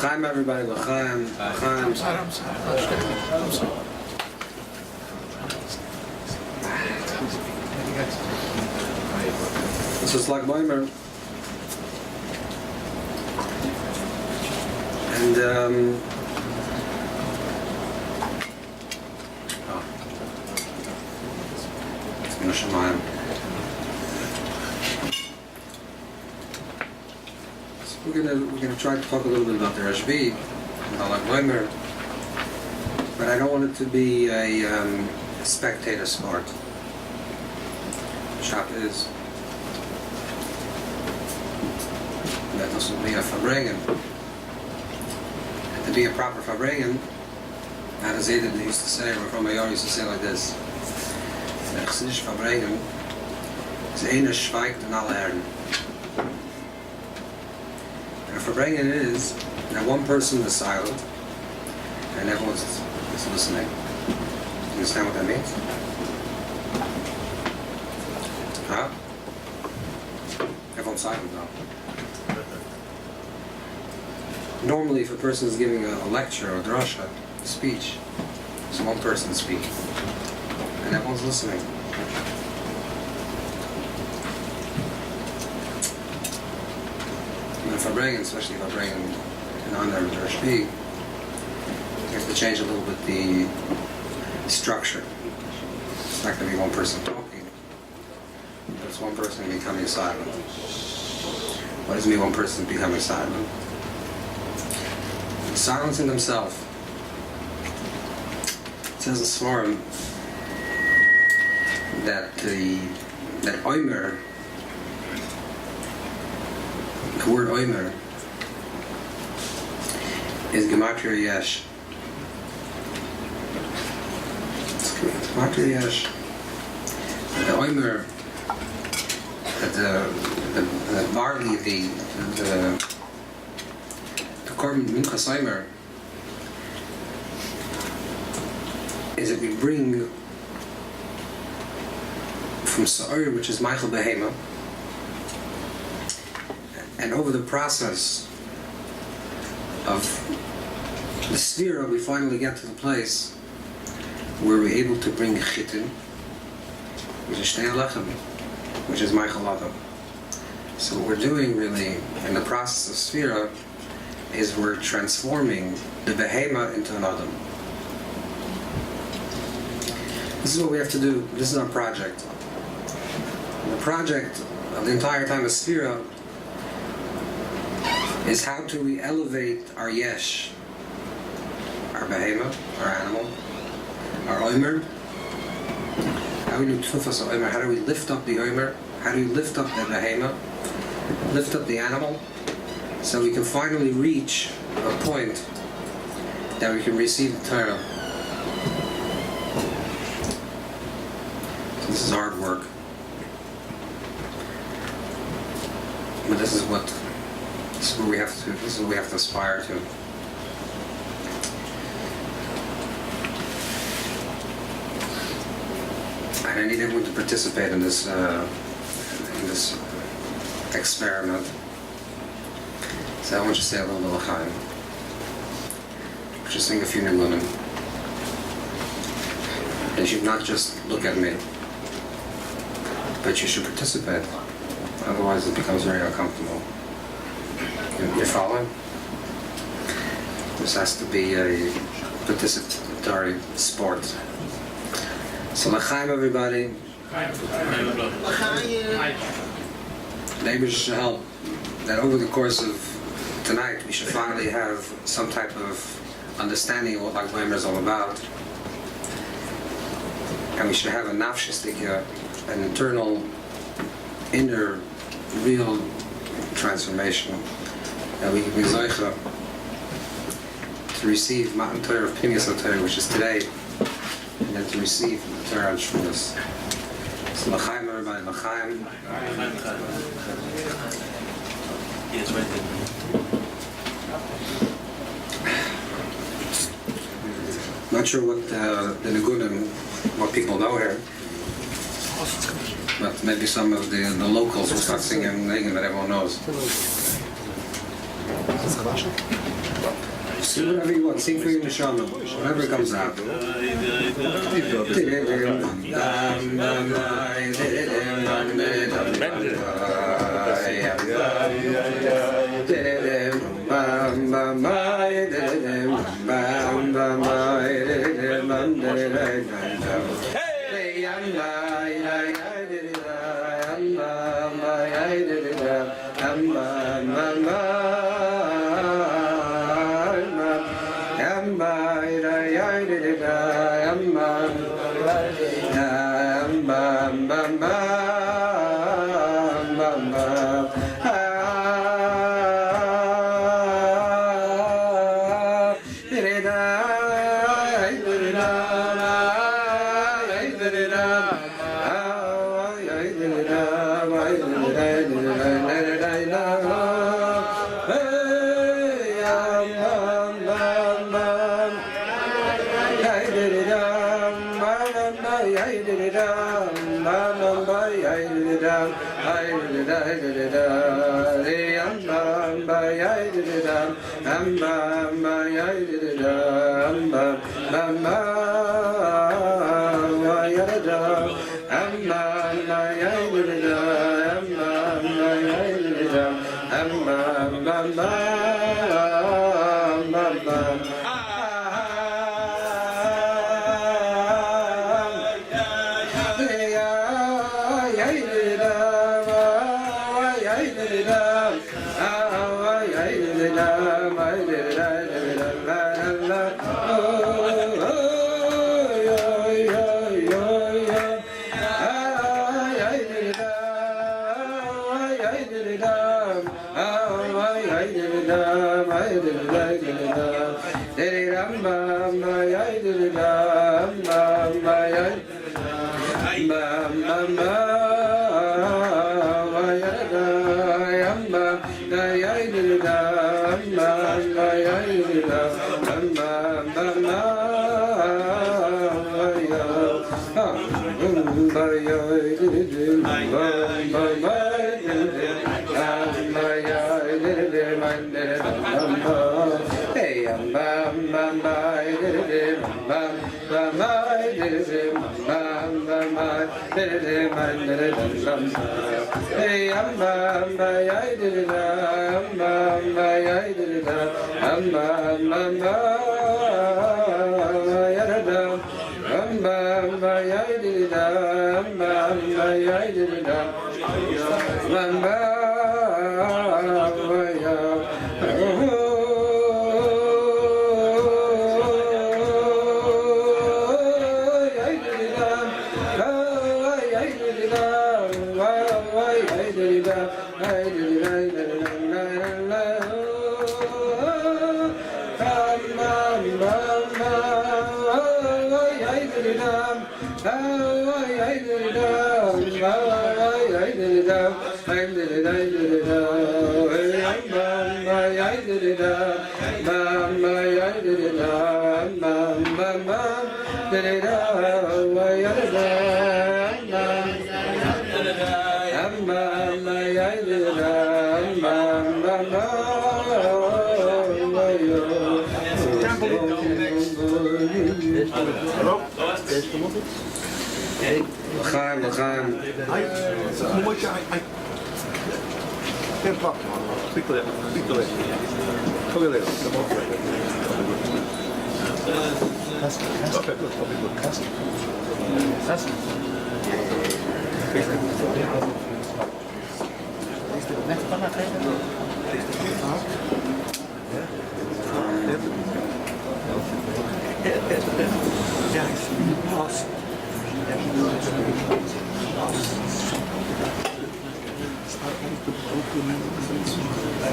L'chaim, everybody. L'chaim. L'chaim. This is like Weimer. And it's been a Shemayim. So we're gonna try to talk a little bit about the Rabbi and like Weimer, but I don't want it to be a spectator sport. Shop is. That doesn't be a Farbrengen. To be a proper Farbrengen, as Zayden used to say, or from Mayor used to say like this: the Chassidish Farbrengen is einer schweigt and alle herren. And a Farbrengen is that one person is silent and everyone is listening. You understand what that means? Huh? Everyone's silent now. Normally, if a person is giving a lecture or drasha, a speech, it's one person speaking, and everyone's listening. And if I bring, especially if I bring in honor of Rabbi, you have to change a little bit the structure. It's not going to be one person talking, but it's one person becoming silent. What does it mean, one person becoming silent? Silencing themselves. It says in Sforim that that Oimer, the word Oimer, is Gematria Yesh. It's Gematria Yesh. The Oimer, the barley, the Korban Minchas Omer is that we bring from Sa'ir, which is Michael Behema, and over the process of the Sphira, we finally get to the place where we're able to bring Chitin, which is Shnei Lechem, which is Michael Adam. So what we're doing really in the process of Sphira is we're transforming the Behema into an Adam. This is what we have to do. This is our project. And the project of the entire time of Sphira is how do we elevate our Yesh, our Behema, our animal, our Omer. How do we do Tufas Omer? How do we lift up the Omer? How do we lift up the Behema? Lift up the animal? So we can finally reach a point that we can receive the Torah. So this is hard work. But this is what we have to aspire to. And I need everyone to participate in this experiment. So I want you to say a little l'chaim. Just sing a few nilunim. And you should not just look at me, but you should participate. Otherwise it becomes very uncomfortable. You're following? This has to be a participatory sport. So l'chaim, everybody. Maybe should help that over the course of tonight we should finally have some type of understanding of what Lag Baimer is all about, and we should have a nafshis, an internal, inner, real transformation, that we can be zoicha to receive Matan Torah of Pinias HaTorah, which is today, and then to receive the Torah and Shvunos. So l'chaim, everybody, l'chaim. Yes, right there. Not sure what the Nigunim, what people know here, but maybe some of the locals will start singing Niggun that everyone knows. Sing whatever you want. Sing for your neshama. Whatever comes out.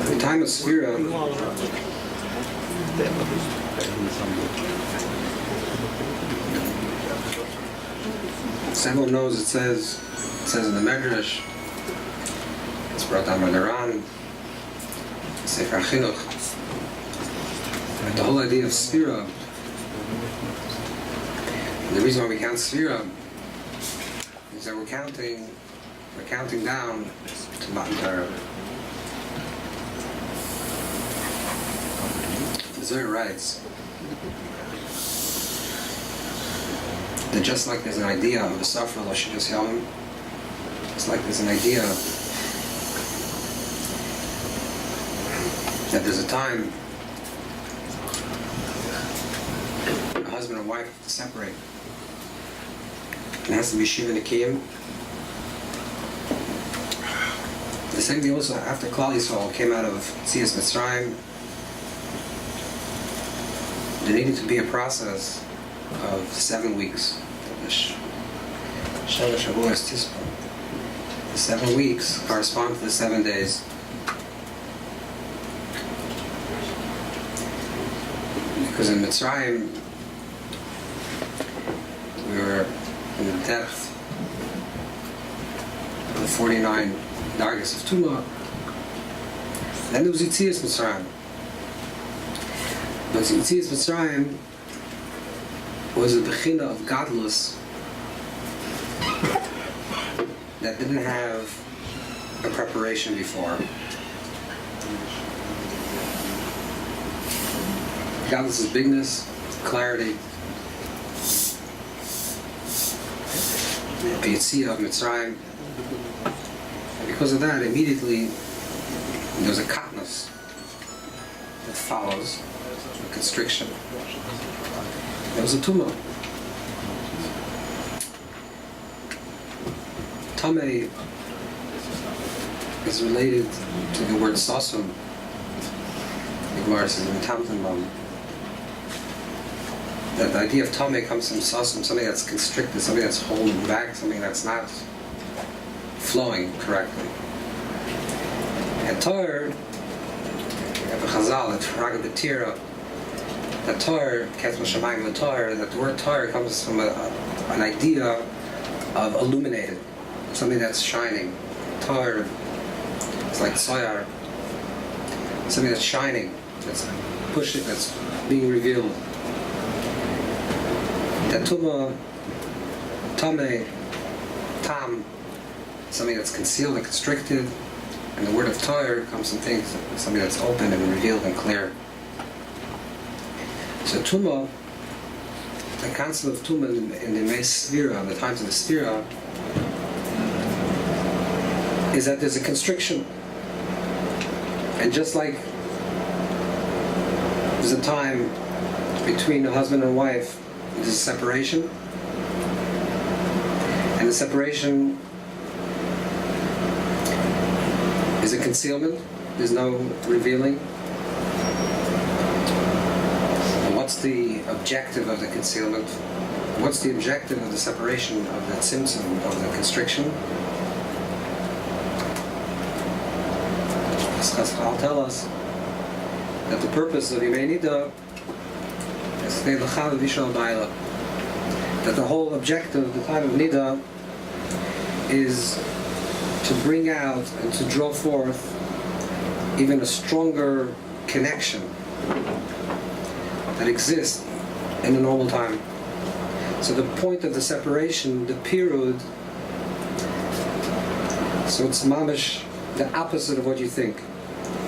The time of Sphira. As everyone knows, it says in the Medrash, it's brought down by the Ran, Sefer Chinuch, that the whole idea of Sphira, the reason why we count Sphira is that we're counting down to Matan Torah. The Zohar writes that just like there's an idea of a Safra Lashidas Yom, it's like there's an idea that there's a time a husband and wife have to separate. It has to be Shiva Nikiyim. The same thing also after Klal Yisrael came out of Tzias Mitzrayim, there needed to be a process of 7 weeks. The 7 weeks correspond to the 7 days. Because in Mitzrayim, we were in the depth of the 49 dargis of Tumah. Then there was Yitzias Mitzrayim. But Yitzias Mitzrayim was a bechina of godless that didn't have a preparation before. Godless' bigness, clarity, the Yitzia of Mitzrayim. And because of that, immediately there's a katnus that follows, a constriction. There was a tumah. Tameh is related to the word sasum. The Gemara says in Tamtanbam that the idea of tameh comes from sasum, something that's constricted, something that's holding back, something that's not flowing correctly. And Torah, we have a chazal, it's Raga B'tira, that Torah, Ketzma Shamayim the Torah, that the word Torah comes from an idea of illuminated, something that's shining. Torah, it's like soyar, something that's shining, that's pushing, that's being revealed. That tumah, tameh, tam, something that's concealed and constricted, and the word of Torah comes from things, something that's open and revealed and clear. So tumah, the concept of tumah in the Meis Sphira, the times of the Sphira, is that there's a constriction. And just like there's a time between a husband and wife, there's a separation, and the separation is a concealment, there's no revealing. And what's the objective of the concealment? What's the objective of the separation, of the tzimtzum, of the constriction? I'll tell us that the purpose of Yimei Nida is that the whole objective of the time of Nida is to bring out and to draw forth even a stronger connection that exists in the normal time. So the point of the separation, the period, so it's mamish, the opposite of what you think.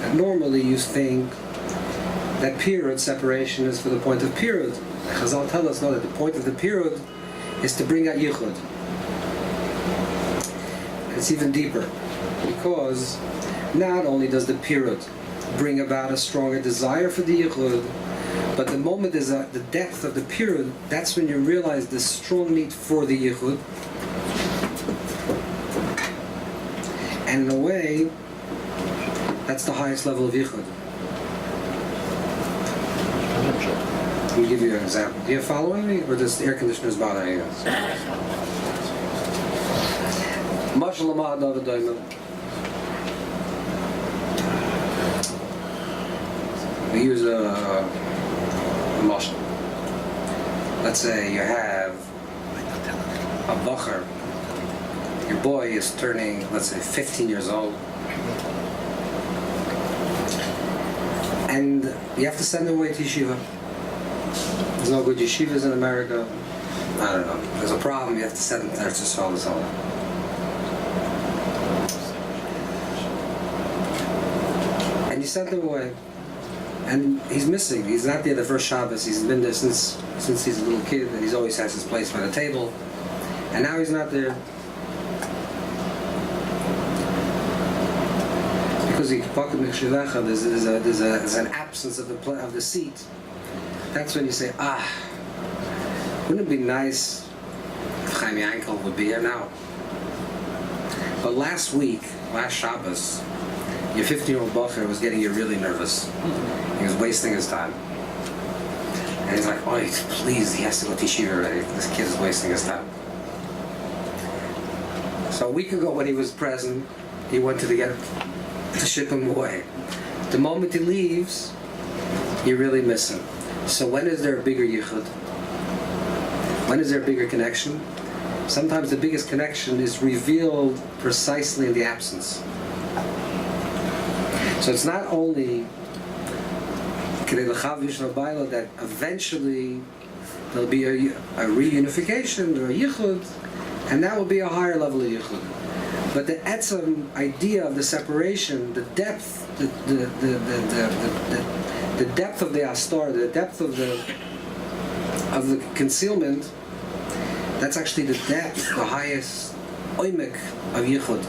And normally you think that period separation is for the point of period. Chazal tell us that the point of the period is to bring out yichud. It's even deeper, because not only does the period bring about a stronger desire for the yichud, but the moment there's the depth of the period, that's when you realize the strong need for the yichud. And in a way, that's the highest level of yichud. Let me give you an example. Are you following me, or does the air conditioners bother you? We use a mashal. Let's say you have a bacher. Your boy is turning, let's say, 15 years old. And you have to send him away to yeshiva. There's no good yeshivas in America. I don't know. There's a problem, you have to send him to Eretz Yisrael. And you sent him away. And he's missing. He's not there the first Shabbos. He's been there since he's a little kid, and he's always has his place by the table. And now he's not there. Because there's an absence of the seat. That's when you say, wouldn't it be nice if Chaim Yankel would be here now? But last Shabbos, your 15-year-old Bacher was getting you really nervous. He was wasting his time. And he's like, please, he has to go to yeshiva already. This kid is wasting his time. So a week ago when he was present, he went to ship him away. The moment he leaves, you really miss him. So when is there a bigger yichud? When is there a bigger connection? Sometimes the biggest connection is revealed precisely in the absence. So it's not only that eventually there'll be a reunification or a yichud, and that will be a higher level of yichud. But the etzem idea of the separation, the depth, the depth of the astar, the depth of the concealment, that's actually the depth, the highest oimek of yichud.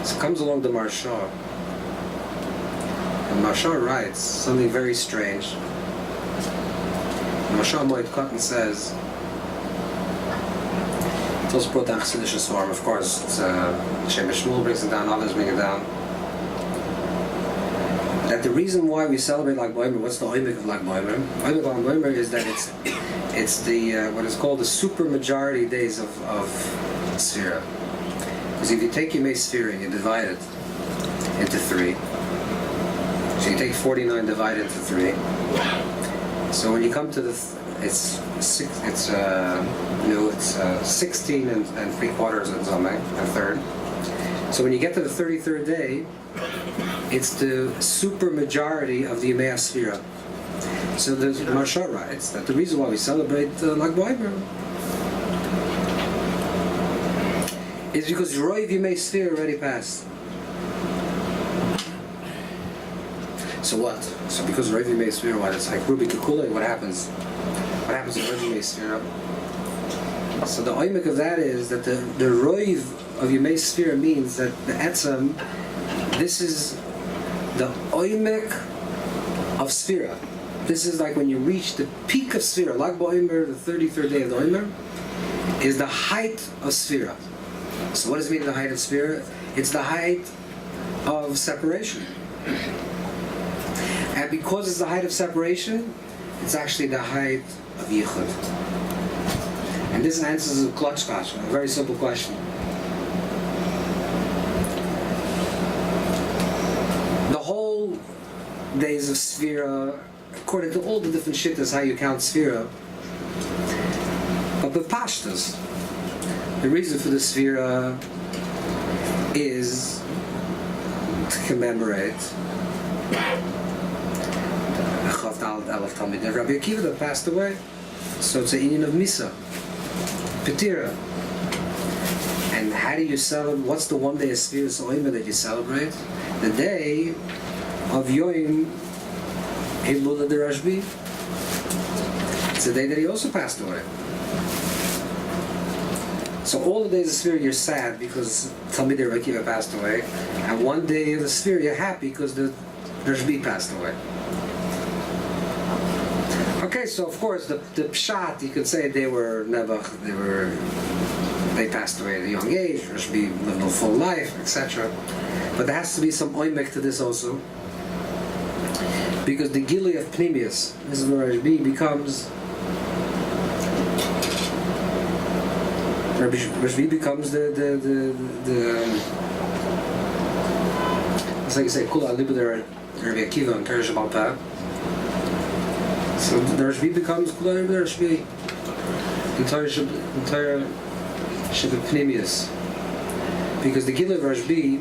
So it comes along the Marsha. And Marsha writes something very strange. Marsha Moed Katan says, it's also brought down Chassidish Swarm, of course. It's Shem Shmuel brings it down, others bring it down. That the reason why we celebrate Lag BaOmer, what's the oimek of Lag BaOmer? Oimek of Lag BaOmer is that it's the what is called the super majority days of Sfira. Because if you take Yemei Sfira and you divide it into 3, so you take 49 divided into 3. So when you come to it's 16 and 3/4 in Zomeh, a third. So when you get to the 33rd day, it's the super majority of the Yemei Sfira. So the Marsha writes that the reason why we celebrate Lag BaOmer is because Roiv Yemei Sfira already passed. So what? So because Roiv Yemei Sfira, what? It's like Ruby Kikule, what happens? What happens to Roiv Yemei Sfira? So the oimek of that is that the Roiv of Yemei Sfira means that the etzem, this is the oimek of Sfira. This is like when you reach the peak of Sfira. Lag BaOmer, the 33rd day of the Omer, is the height of Sfira. So what does it mean the height of Sfira? It's the height of separation. And because it's the height of separation, it's actually the height of Yichud. And this answers a clutch question, a very simple question. The whole days of Sfira, according to all the different shittas how you count Sfira, but the Pashtas, the reason for the Sfira is to commemorate Rabbi Akiva that passed away. So it's an Indian of Misa, Petira. And how do you celebrate? What's the one day of Sfiras Oimer that you celebrate? The day of Yoim Hilula de Rashbi. It's the day that he also passed away. So all the days of Sfira you're sad because Talmidei Rabbi Akiva passed away, and one day of the Sfira you're happy because the Rashbi passed away. Okay, so of course the pshat, you could say they were Nebuch, they passed away at a young age, Rashbi lived a full life, etc. But there has to be some oimek to this also, because the Gili of Pnimius, this is where Rashbi becomes the it's like you say Kula Libeder Rabbi Akiva and Perish about that. So the Rashbi becomes Kula Libeder Rashbi, entire Shabbat Pnimius, because the Gila of Rashbi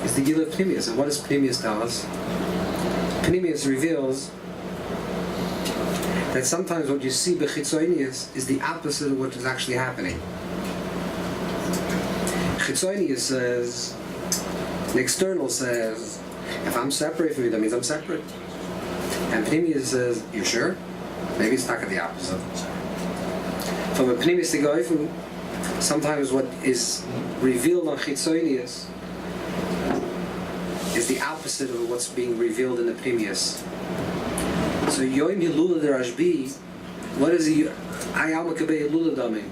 is the Gila of Pnimius. And what does Pnimius tell us? Pnimius reveals that sometimes what you see b'chitzonius is the opposite of what is actually happening. Chitzonius says The external says, if I'm separate from you, that means I'm separate. And Pneumius says, you sure? Maybe it's not the opposite. From a Pneumius to go from, sometimes what is revealed on Chitzonius is the opposite of what's being revealed in the Pneumius. So Yoim Hilula de Rashbi, what is the Ayam Kabei Hilula Dami?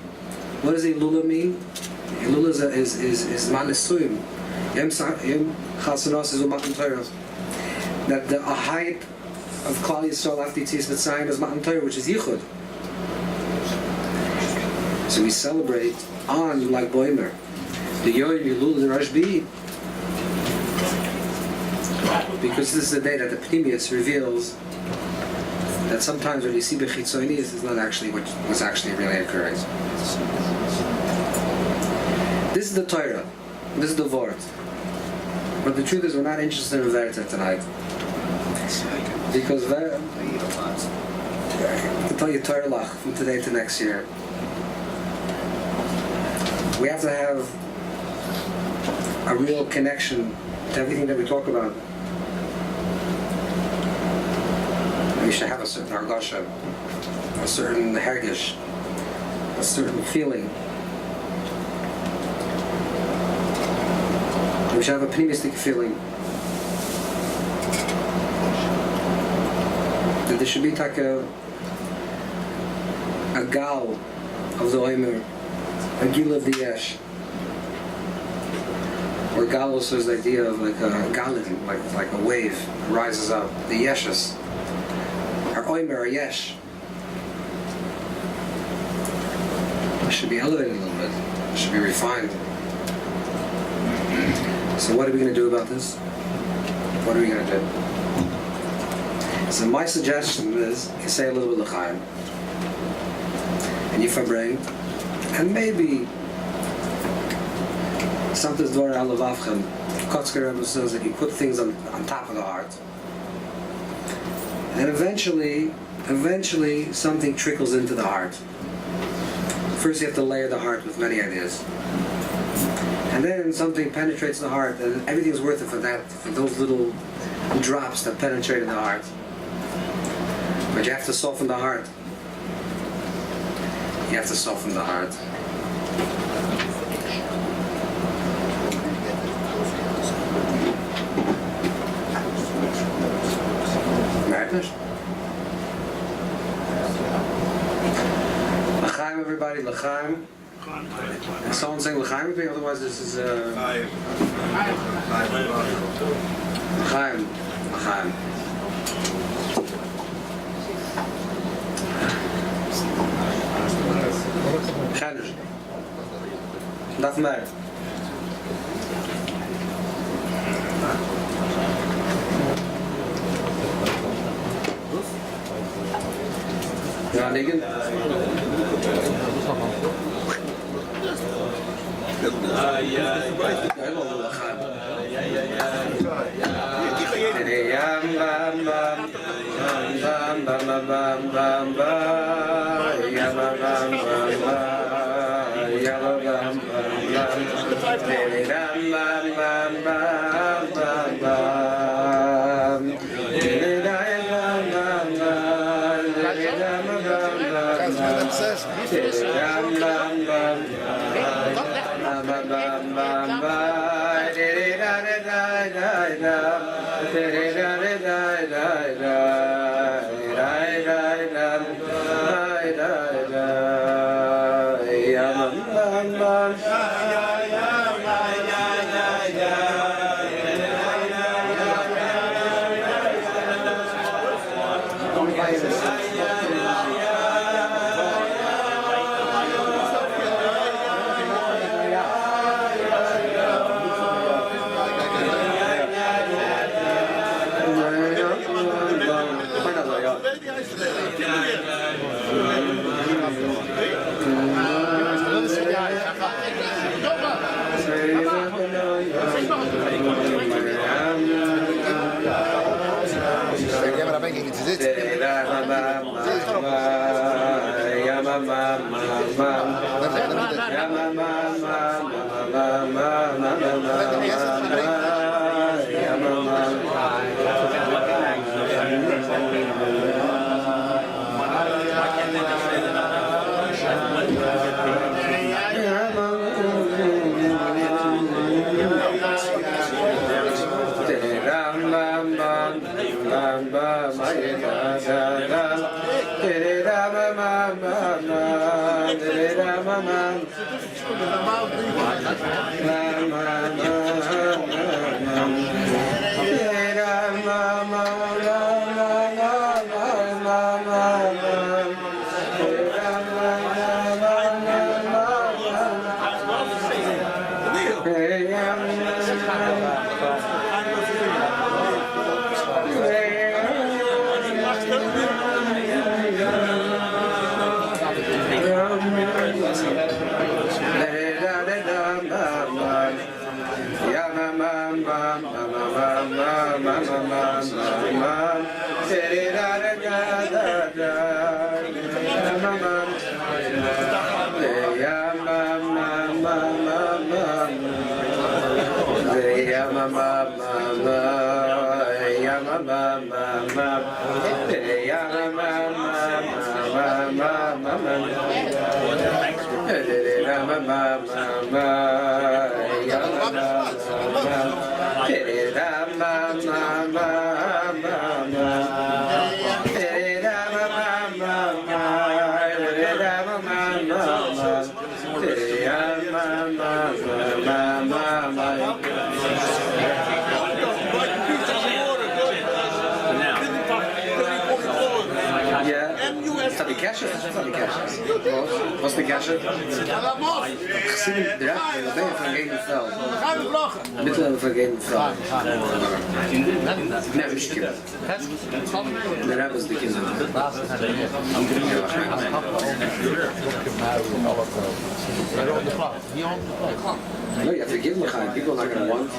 What does Hilula mean? Hilula is Manesuyim. Yom Chasanos is Matan Torah. That the height of Klal Yisrael after Yitzis Mitzrayim is Matan Torah, which is Yichud. So we celebrate on like Boimer. The Yoim Hilula de Rashbi, because this is the day that the Pneumius reveals that sometimes when you see Bechitzonius, it's not actually what's actually really occurring. This is the Torah. This is the Vort. But the truth is, we're not interested in Verita tonight. Because I can tell you Torah Lach from today to next year. We have to have a real connection to everything that we talk about. We should have a certain argasha, a certain hergish, a certain feeling. We should have a pneumistic feeling. That there should be like a gal of the oimer, a gil of the yesh. Or gal also is the idea of like a galin, like a wave rises up, the yeshus. Our oimer, our yesh. It should be elevated a little bit. It should be refined. So what are we going to do about this? What are we going to do? So my suggestion is you say a little bit l'chaim, and you Farbrengen, and maybe something's dvar al levavchem. Kotzker Rebbe says that you put things on top of the heart, and eventually something trickles into the heart. First you have to layer the heart with many ideas. And then something penetrates the heart, and everything's worth it for those little drops that penetrated the heart. But you have to soften the heart. You have to soften the heart. Madness? L'chaim, everybody, l'chaim. Someone saying l'chaim with me, otherwise this is l'chaim, l'chaim. Chedr. Daf mer. Ja, niggen. Was de kasje? Gezien eruit, dan ben je van geen veld. Middelen van geen veld. Nee, misschien. Daar hebben ze de kinderen. No, you have to give them a people are not going to want.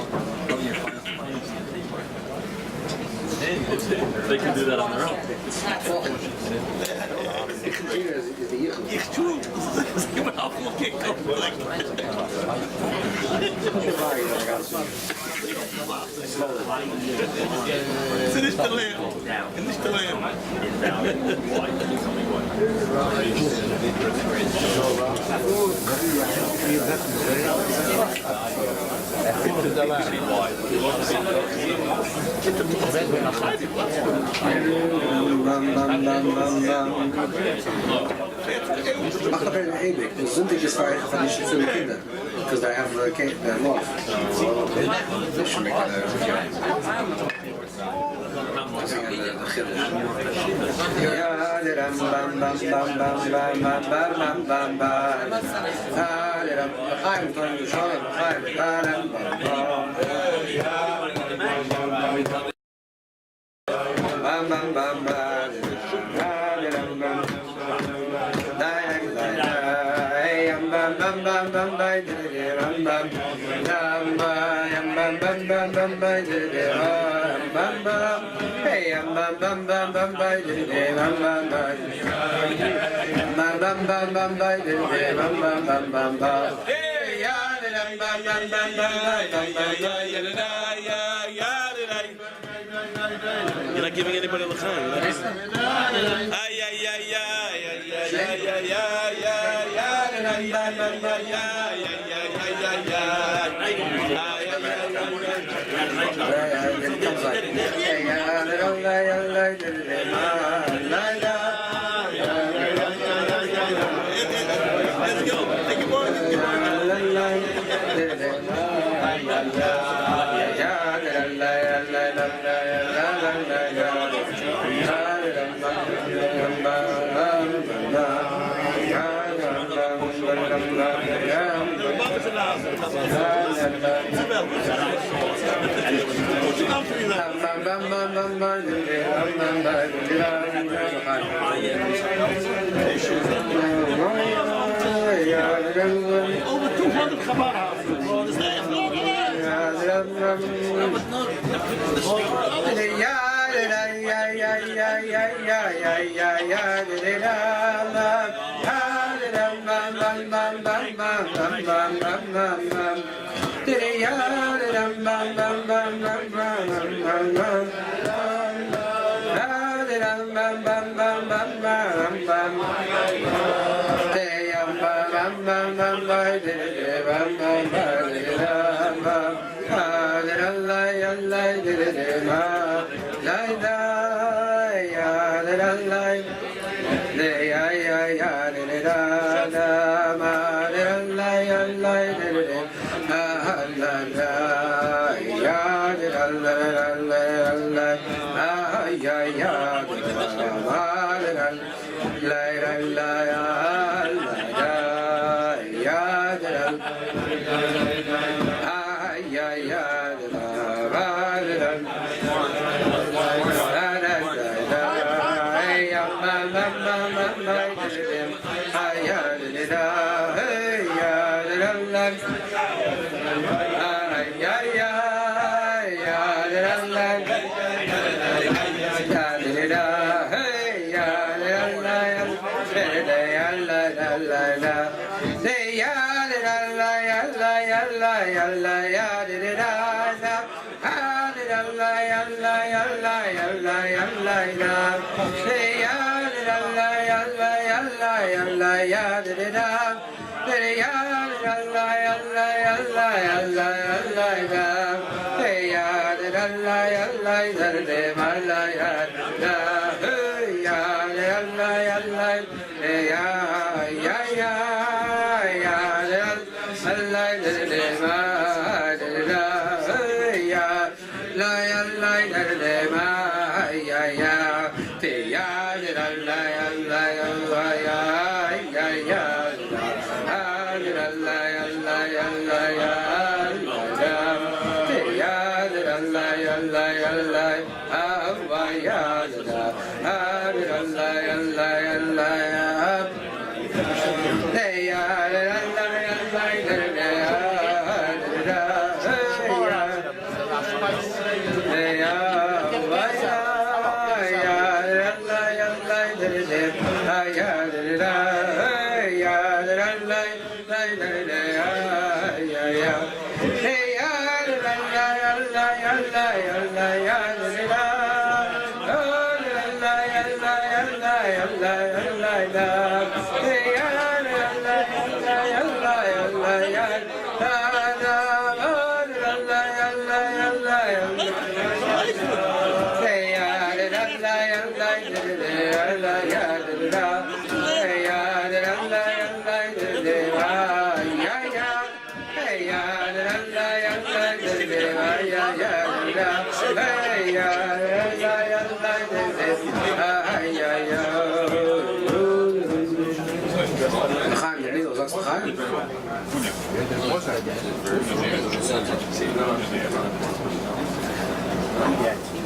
They can do that on their own. Ich tue. Das ist immer auf dem Kick. Het is niet te leren. Het is niet te leren. Mag nog even één week. De zondag is waar van die veel kinderen. Because they have their love. They should make that You're not giving anybody the time. Let's go. Take your boy. Over 200 gebarren. Dat is echt nog.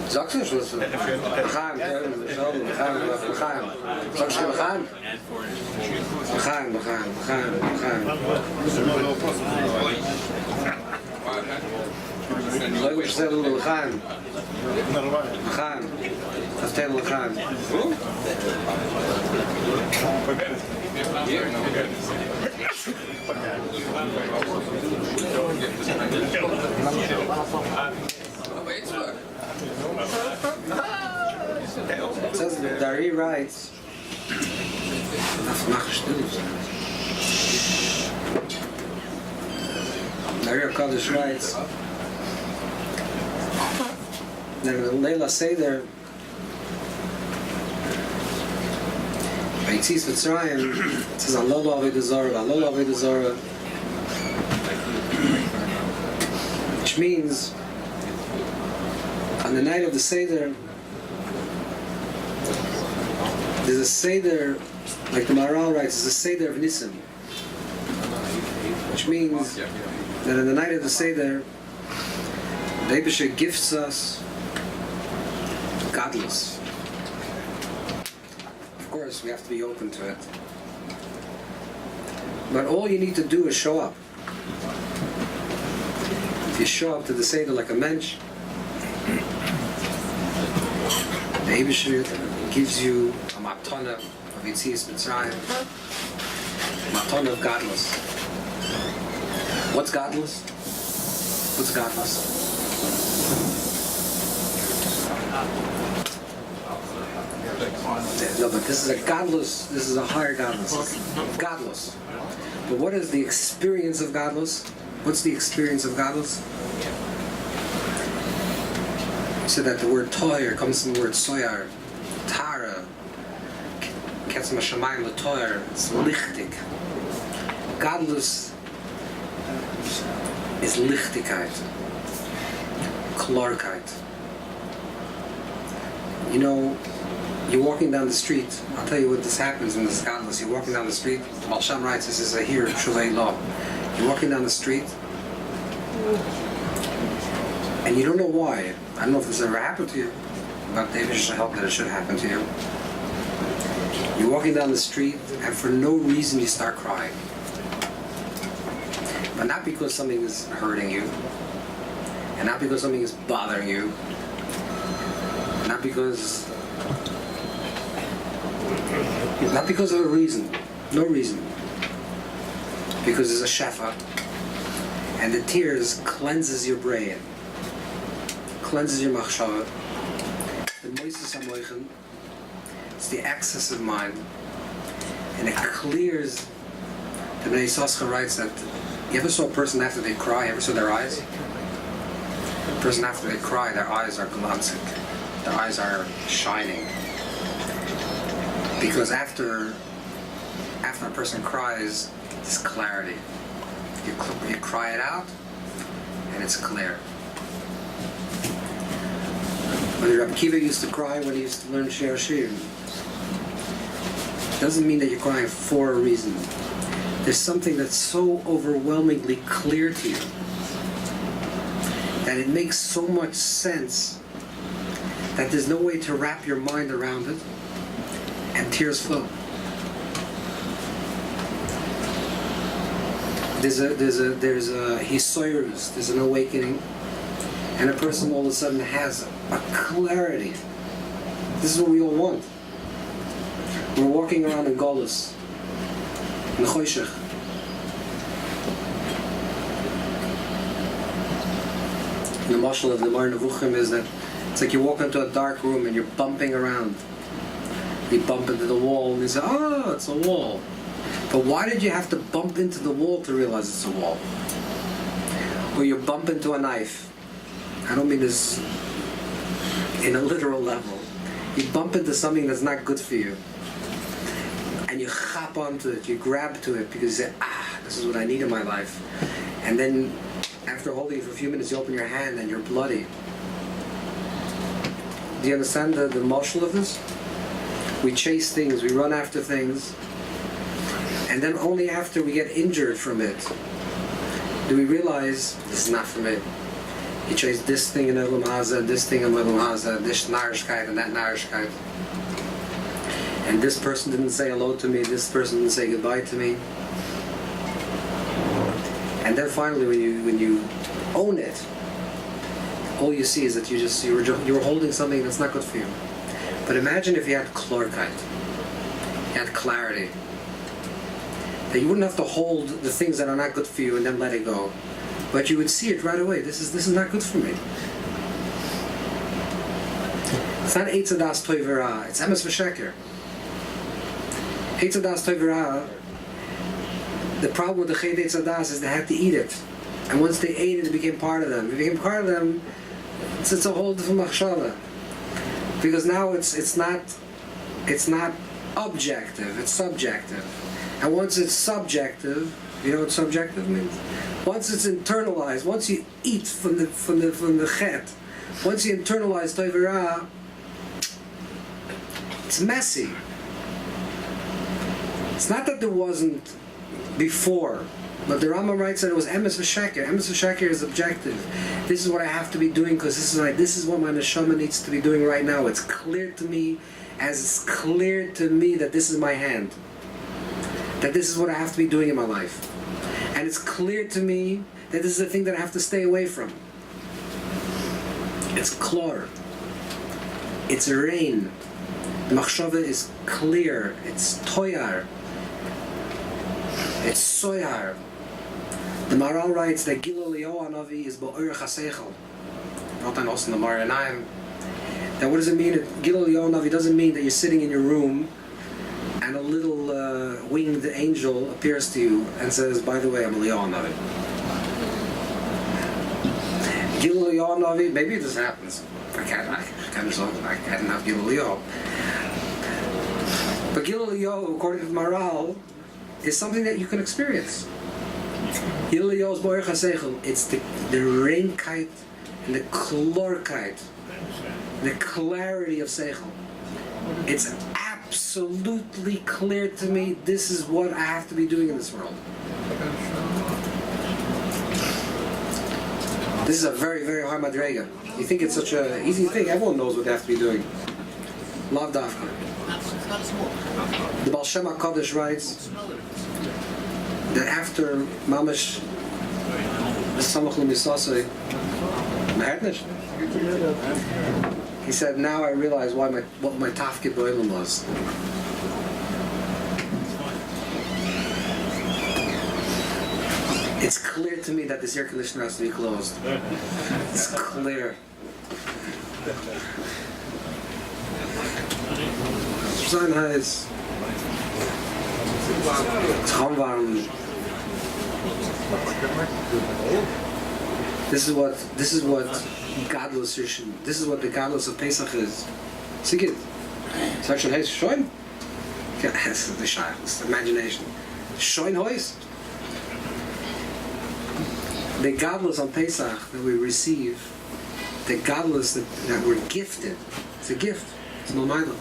Sagst du Schluss? Wir It says that Dari writes, Dari Kaddish writes that in the Leila Seder, Yitzis Mitzrayim, it says, Alolo Avodah Zarah, which means on the night of the Seder, there's a Seder, like the Maharal writes, there's a Seder of Nisim, which means that on the night of the Seder, the Eibusher gifts us godless. Of course, we have to be open to it. But all you need to do is show up. If you show up to the Seder like a mensch, the Eibusher gives you a matana of Yitzis Mitzrayim, a matana of godless. What's godless? What's godless? No, but this is a godless, this is a higher godless. Godless. But what is the experience of godless? What's the experience of godless? So that the word toyer comes from the word soyar, tara, ketzim hashamayim l'toyer, it's lichtig. Godless is lichtigkeit, klarkeit. You know, you're walking down the street. I'll tell you what this happens when this is godless. You're walking down the street. Baal Shem writes, this is a here, Shulei law. You're walking down the street, and you don't know why. I don't know if this ever happened to you, but David should help that it should happen to you. You're walking down the street, and for no reason you start crying. But not because something is hurting you, and not because something is bothering you, not because of a reason, no reason. Because there's a shefa, and the tears cleanses your brain, cleanses your machshava. The moises hamoichen, it's the excess of mind, and it clears. The Bnei Yissaschar writes that, you ever saw a person after they cry, you ever saw their eyes? A person after they cry, their eyes are glancing, their eyes are shining. Because after a person cries, there's clarity. You cry it out, and it's clear. When Rabbi Kiva used to cry when he used to learn Shir Shir, doesn't mean that you're crying for a reason. There's something that's so overwhelmingly clear to you that it makes so much sense that there's no way to wrap your mind around it, and tears flow. There's a hisoyrus, there's an awakening, and a person all of a sudden has a clarity. This is what we all want. We're walking around in Golus, in Choshech. The mashal of the Mar Nevuchim is that it's like you walk into a dark room and you're bumping around. You bump into the wall and you say, oh, it's a wall. But why did you have to bump into the wall to realize it's a wall? Or you bump into a knife. I don't mean this in a literal level. You bump into something that's not good for you. And you hop onto it, you grab to it because you say, this is what I need in my life. And then after holding it for a few minutes, you open your hand and you're bloody. Do you understand the marshal of this? We chase things, we run after things, and then only after we get injured from it do we realize this is not for me. You chase this thing in Olam Haza, this thing in Olam Haza, this narishkeit and that narishkeit. And this person didn't say hello to me, this person didn't say goodbye to me. And then finally when you own it, all you see is that you were holding something that's not good for you. But imagine if you had klarkeit, you had clarity, that you wouldn't have to hold the things that are not good for you and then let it go, but you would see it right away. This is not good for me. It's not Eitz Hadas Tov V'Ra, it's Emes V'Sheker. Eitz Hadas Tov V'Ra, the problem with the Chet Eitz Hadas is they had to eat it, and once they ate it, it became part of them. It became part of them. It's a whole different machshava. Because now it's not objective, it's subjective. And once it's subjective, you know what subjective means? Once it's internalized, once you eat from the chet, once you internalize Tov V'Ra, it's messy. It's not that there wasn't before, but the Rambam writes that it was Emes V'Sheker. Emes V'Sheker is objective. This is what I have to be doing because this is what my neshama needs to be doing right now. It's clear to me, as it's clear to me that this is my hand, that this is what I have to be doing in my life, and it's clear to me that this is the thing that I have to stay away from. It's klor. It's rain. The machshava is clear. It's toyar. It's soyar. The Maral writes that Gilul Yohanavi is Bo'er Chaseichel. Not an Osna Maranaim. Now what does it mean? Gilul Yohanavi doesn't mean that you're sitting in your room and a little winged angel appears to you and says, by the way, I'm a Yohanavi. Gilul Yohanavi, maybe this happens. I I didn't have Gilulio. But Gilulio, according to the Maral, is something that you can experience. Gilulio is Boyer Chasechel. It's the reinkeit and the klorkeit, the clarity of Seichel. It's absolutely clear to me, this is what I have to be doing in this world. This is a very, very hard madrega. You think it's such an easy thing, everyone knows what they have to be doing. Lav Dafka. The Baal Shem HaKadosh writes that after Mamash Samach L'Misasei, he said, now I realize what my tafkid b'olam was. It's clear to me that this air conditioner has to be closed. It's clear. Sein heiß. It's warm. This is what godless is. This is what the godless of Pesach is. Sigid. Section heiß Shoin. Yeah, this is the shaykh. It's the imagination. Shoin hoist. The godless on Pesach that we receive, the godless that we're gifted, it's a gift. It's no maila.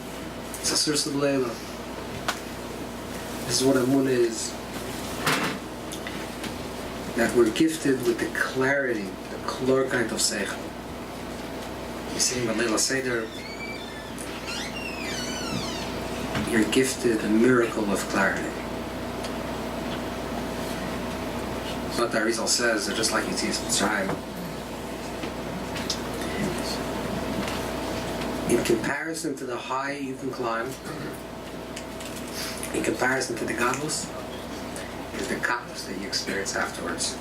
It's a source of leila. This is what Amunah is. That we're gifted with the clarity, the klorkeit of Seichel. You see, in Leila Seder, you're gifted a miracle of clarity. What the Arizal says, they're just like Yitzis Mitzrayim. In comparison to the high you can climb, in comparison to the godless, is the katnus that you experience afterwards.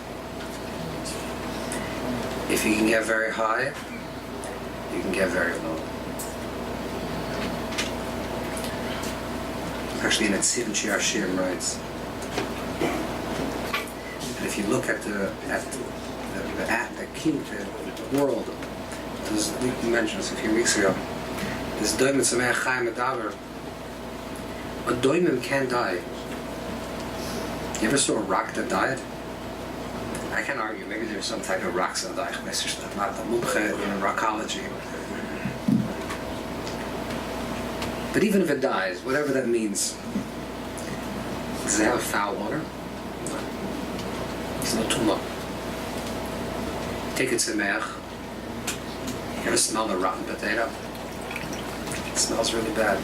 If you can get very high, you can get very low. Actually, in Tzivin Shir Hashem writes, and if you look at the king, the world, we mentioned this a few weeks ago. This doimim sameach chayim adaber. A doimim can die. You ever saw a rock that died? I can't argue. Maybe there's some type of rocks that die. I'm not the mumche in rockology. But even if it dies, whatever that means, does it have a foul odor? It's no tumah. Take it to Meach. You ever smell the rotten potato? It smells really bad.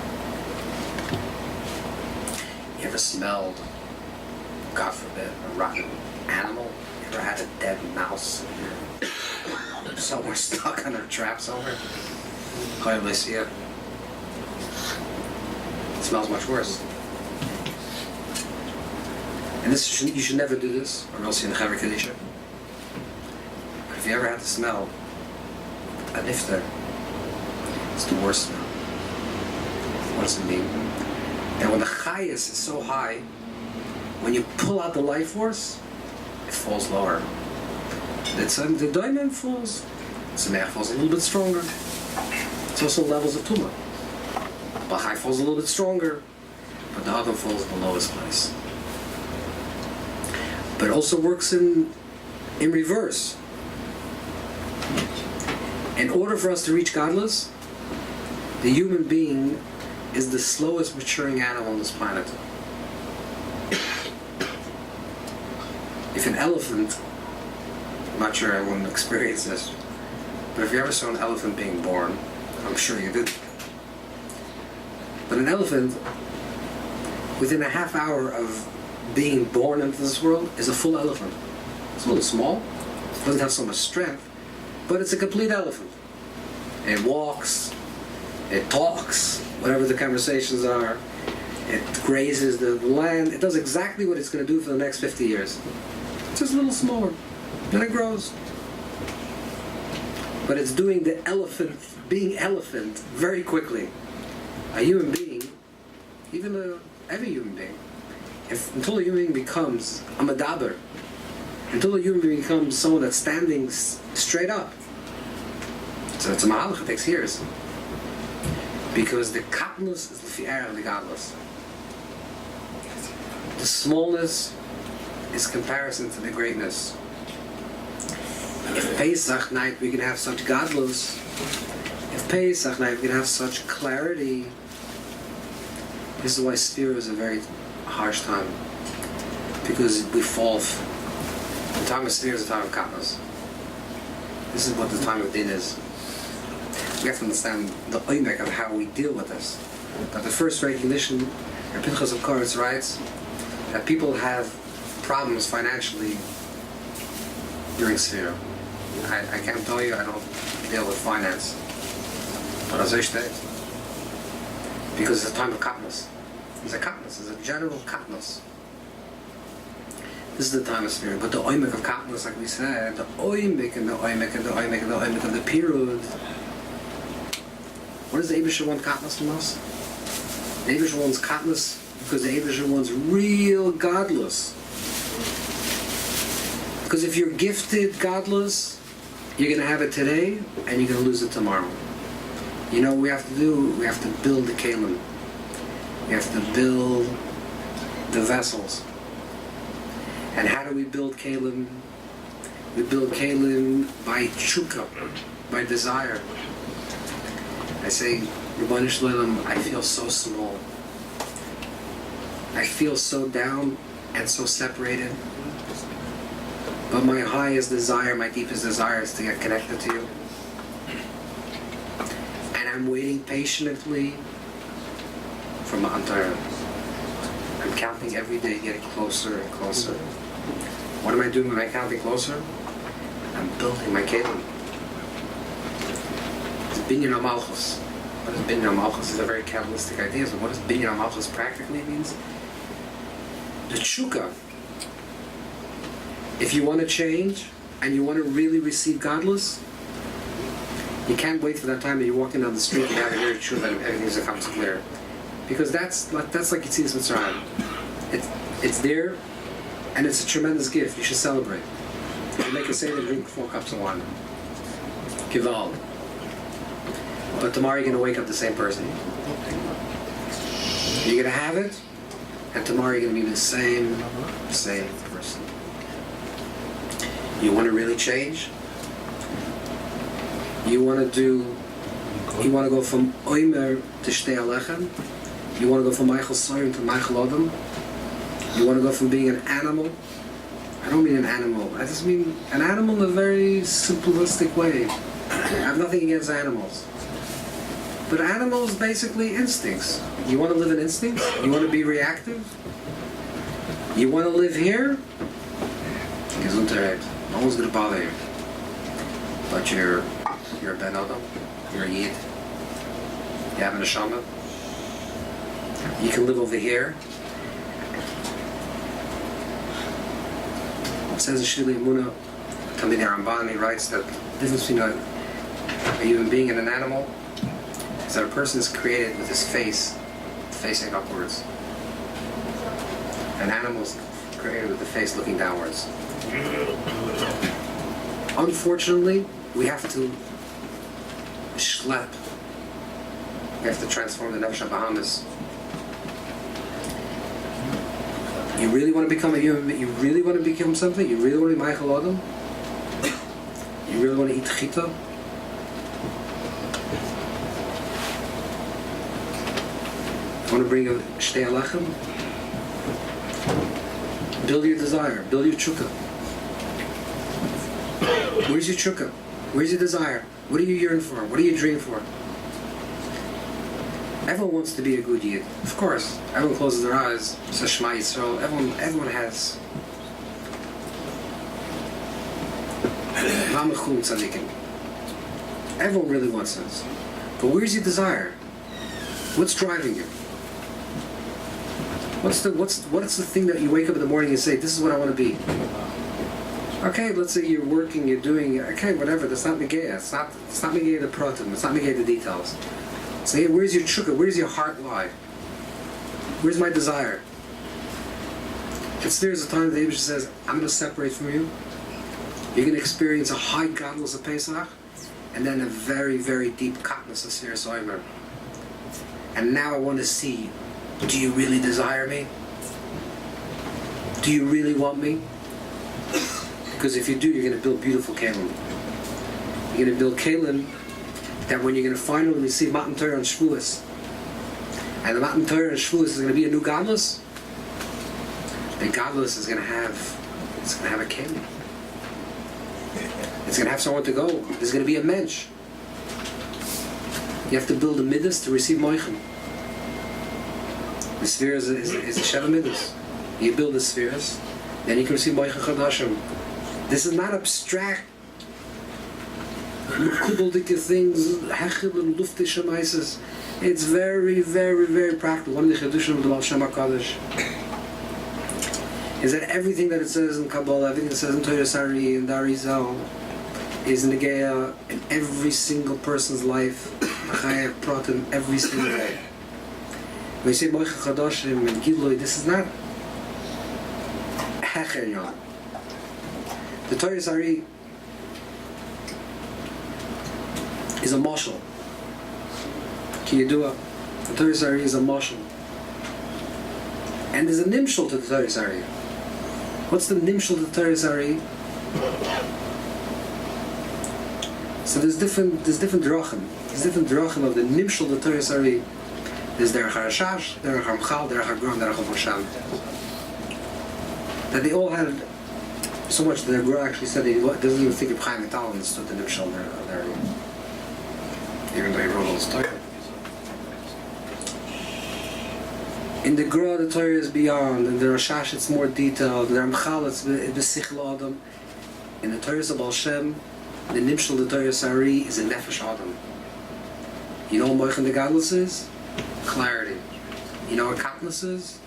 You ever smelled, God forbid, a rotten animal? You ever had a dead mouse somewhere stuck on a trap somewhere? It smells much worse. And you should never do this, or else you're in Chaver Kedisha. But if you ever had to smell a nifter, it's the worst smell. What does it mean? And when the chayas is so high, when you pull out the life force, it falls lower. The diamond falls, the Sameach falls a little bit stronger. It's also levels of Tumah. Bachai falls a little bit stronger, but the other falls in the lowest place. But it also works in reverse. In order for us to reach godless, the human being is the slowest maturing animal on this planet. If an elephant, I'm not sure everyone experienced this, but if you ever saw an elephant being born, I'm sure you did. But an elephant, within a half hour of being born into this world, is a full elephant. It's a little small, doesn't have so much strength, but it's a complete elephant. It walks, it talks, whatever the conversations are, it grazes the land, it does exactly what it's going to do for the next 50 years. It's just a little smaller, then it grows. But it's doing the elephant, being elephant, very quickly. A human being, even every human being, until a human being becomes a medaber, until a human being becomes someone that's standing straight up. So it's a mahalach, it takes years. Because the katnus is the erech the godless. The smallness is comparison to the greatness. If Pesach night we can have such godless, if Pesach night we can have such clarity, this is why Sphira is a very harsh time. Because we fall. The time of Sphira is the time of katnus. This is what the time of din is. We have to understand the oimek of how we deal with this. But the first regulation, Pinchas of Koretz writes that people have problems financially during Sphira. I can't tell you, I don't deal with finance. But as I state, because it's a time of katnus. It's a katnus, it's a general katnus. This is the time of Sphira. But the oimek of katnus, like we said, the oimek and the oimek and the oimek and the oimek of the period. What does the Eibusher want katnus from us? The Eibusher wants katnus because the Eibusher wants real godless. Because if you're gifted godless, you're going to have it today and you're going to lose it tomorrow. You know what we have to do? We have to build the kalim. We have to build the vessels. And how do we build kalim? We build kalim by chukah, by desire. I say, Ribono Shel Olam, I feel so small. I feel so down and so separated. But my highest desire, my deepest desire is to get connected to you. And I'm waiting patiently for Matan Torah. I'm counting every day, getting closer and closer. What am I doing when I'm counting closer? I'm building my kelim. It's Binyan HaMalchus. What is Binyan HaMalchus? It's a very Kabbalistic idea. So what does Binyan HaMalchus practically means? The tshuka. If you want to change and you want to really receive godless, you can't wait for that time that you're walking down the street and having your tshuva and everything's going to come so clear. Because that's like Yetzias Mitzrayim. It's there, and it's a tremendous gift. You should celebrate. You make a seder, drink 4 cups of wine. Gival. But tomorrow you're going to wake up the same person. You're going to have it, and tomorrow you're going to be the same person. You want to really change? You want to go from Oimer to Shtei Alechem? You want to go from Michael Soyim to Michael Odom? You want to go from being an animal? I don't mean an animal. I just mean an animal in a very simplistic way. I have nothing against animals. But animals basically instincts. You want to live in instincts? You want to be reactive? You want to live here? Gesundheit. No one's going to bother you. But you're a Ben Adam. You're a Yid. You have a neshama. You can live over here. It says in Shili Emunah, Talmidei Ramban, he writes that the difference between a human being and an animal is that a person is created with his face facing upwards. An animal is created with the face looking downwards. Unfortunately, we have to schlep. We have to transform the Nefesh HaBahamis. You really want to become a human being? You really want to become something? You really want to be Michael Odom? You really want to eat chita? You want to bring a Shtei Alechem? Build your desire. Build your chukah. Where's your chukah? Where's your desire? What do you yearn for? What do you dream for? Everyone wants to be a good Yid. Of course. Everyone closes their eyes, says Shema Yisrael. Everyone has Lamechum Tzadikim. Everyone really wants this. But where's your desire? What's driving you? What's the thing that you wake up in the morning and say, this is what I want to be? Okay, let's say you're working, you're doing, okay, whatever, that's not Megea. It's not Megea the Pratim, it's not Megea the details. So hey, where's your chukah? Where's your heart lie? Where's my desire? There's a time that the Eibusher says, I'm going to separate from you. You're going to experience a high godless of Pesach, and then a very, very deep katnus of Sfiras Omer. And now I want to see, do you really desire me? Do you really want me? Because if you do, you're going to build beautiful kalim. You're going to build kalim that when you're going to finally receive Matan Torah and Shavuos, and the Matan Torah and Shavuos is going to be a new godless, the godless is going to have, it's going to have a kalim. It's going to have somewhere to go. There's going to be a mensch. You have to build a midas to receive moichin. The sphere is a sheva midas. You build the spheres, then you can receive moichin chadashim. This is not abstract, kubbeldike things, hechel and lufte shemaises. It's very, very, very practical. One of the chedushim of the Baal Shem HaKadosh is that everything that it says in Kabbalah, everything that it says in Torah Sari and Darizal, is negeya in every single person's life. Chayav pratim every single day. When you say moichin chadashim and gilui, this is not hecher yon. The Torah Sari is a mashal. Ki yedua. The Torah Sari is a mashal. And there's a nimshal to the Torah Sari. What's the nimshal to the Torah Sari? So there's different drachim. There's different drachim of the nimshal the Torah Sari. There's derech harashash, derech hamchal, derech hagron, derech hafasham. That they all had so much that the Gra actually said he doesn't even think of Chaim Vital understood the nimshal there. Even though he wrote all this Torah. In the Gra, the Torah is beyond. In the Rashash, it's more detailed. In the Ramchal, it's b'sichel Adam. In the Torah of Baal Shem, the nimshal the Torah Sari is a nefesh Adam. You know what moichin the gadlus is? Clarity. You know what katnus is?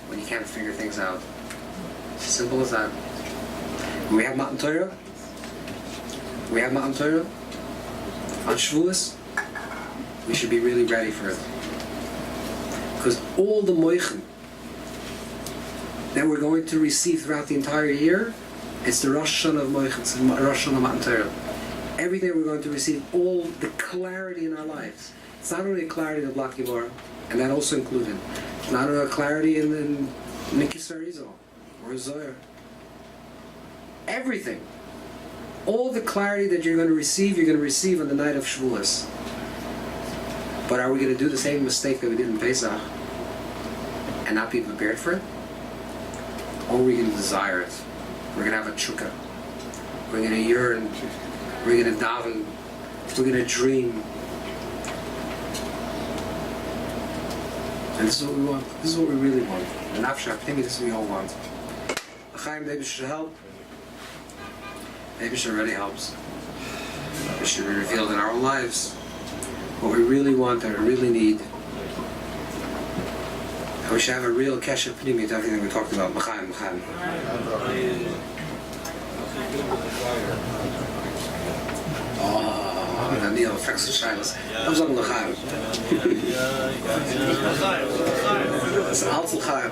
When you can't figure things out. It's as simple as that. When we have Matan Torah, on Shavuos, we should be really ready for it. Because all the moichin that we're going to receive throughout the entire year, it's the Rosh Hashanah of moichin, it's the Rosh Hashanah of Matan Torah. Everything we're going to receive, all the clarity in our lives. It's not only a clarity of Black Yibor, and that also included. It's not only a clarity in Nikis Arizal or Zohar. Everything. All the clarity that you're going to receive on the night of Shavuos. But are we going to do the same mistake that we did in Pesach and not be prepared for it? Or are we going to desire it? We're going to have a tshuka. We're going to yearn. We're going to daven. We're going to dream. And this is what we want. This is what we really want. And Nafshah, maybe this is what we all want. L'chaim, maybe should help. Maybe it already helps. It should be revealed in our own lives. What we really want and we really need. And we should have a real kesher pnimi to everything we talked about. L'chaim. Oh, Daniel, affects the shyness. I'm saying l'chaim. It's alt l'chaim.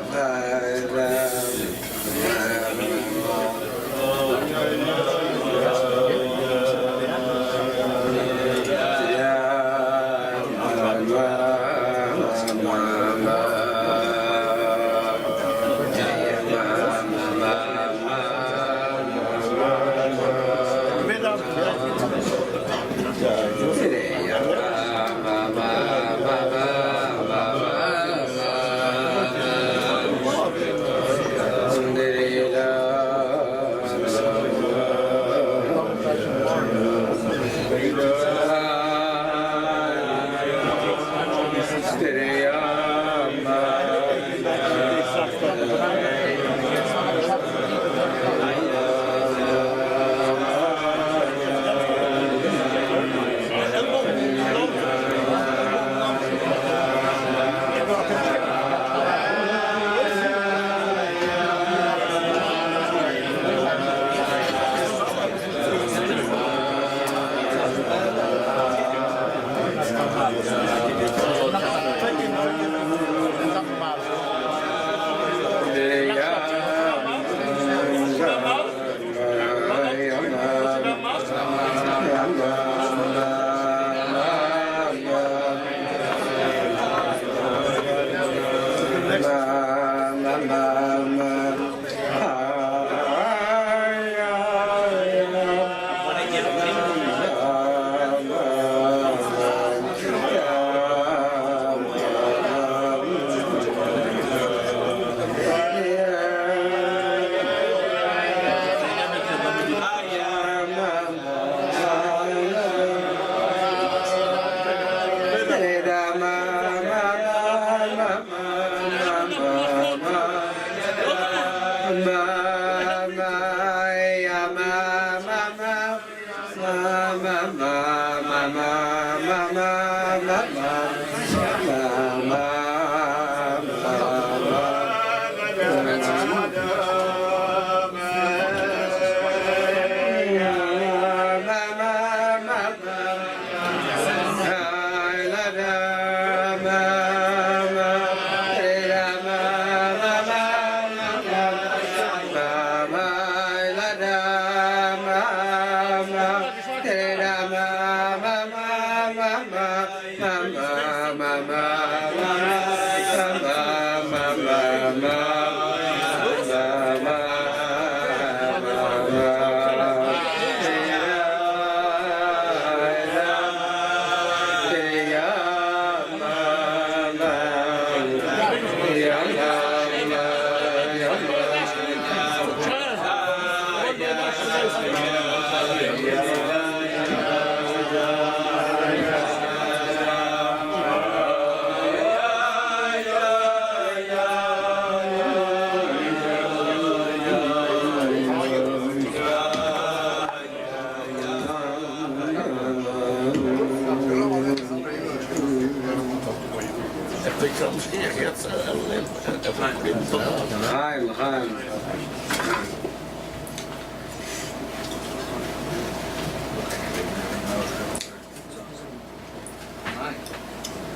Thank you.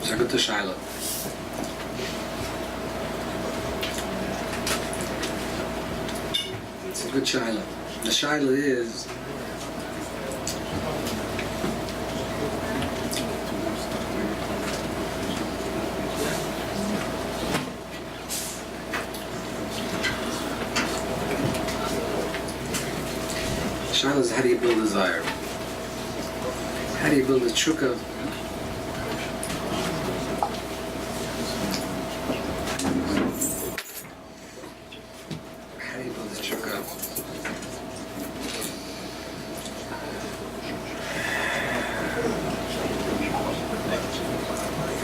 Second to Shiloh. It's a good Shiloh. The Shiloh is Shiloh is how do you build a desire? How do you build a chukka?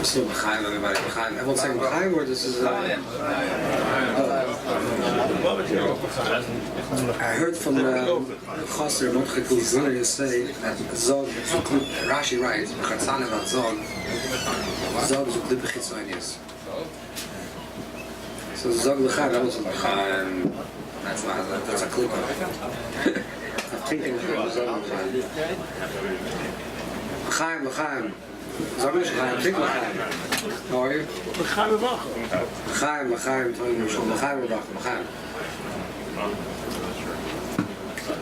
Still L'chaim, everybody. L'chaim. Everyone's saying L'chaim, or this is I heard from Chaser Mordechai Kulzner say that Zog, Rashi writes, B'chatzane about Zog is a Klippe Chitzonius. So Zog L'chaim, that was L'chaim. That's a Klippe. I'm thinking of Zog L'chaim. L'chaim. Sag nicht Chaim, trink L'chaim. How are you? L'chaim wach. L'chaim, telling you schon, L'chaim wach, L'chaim.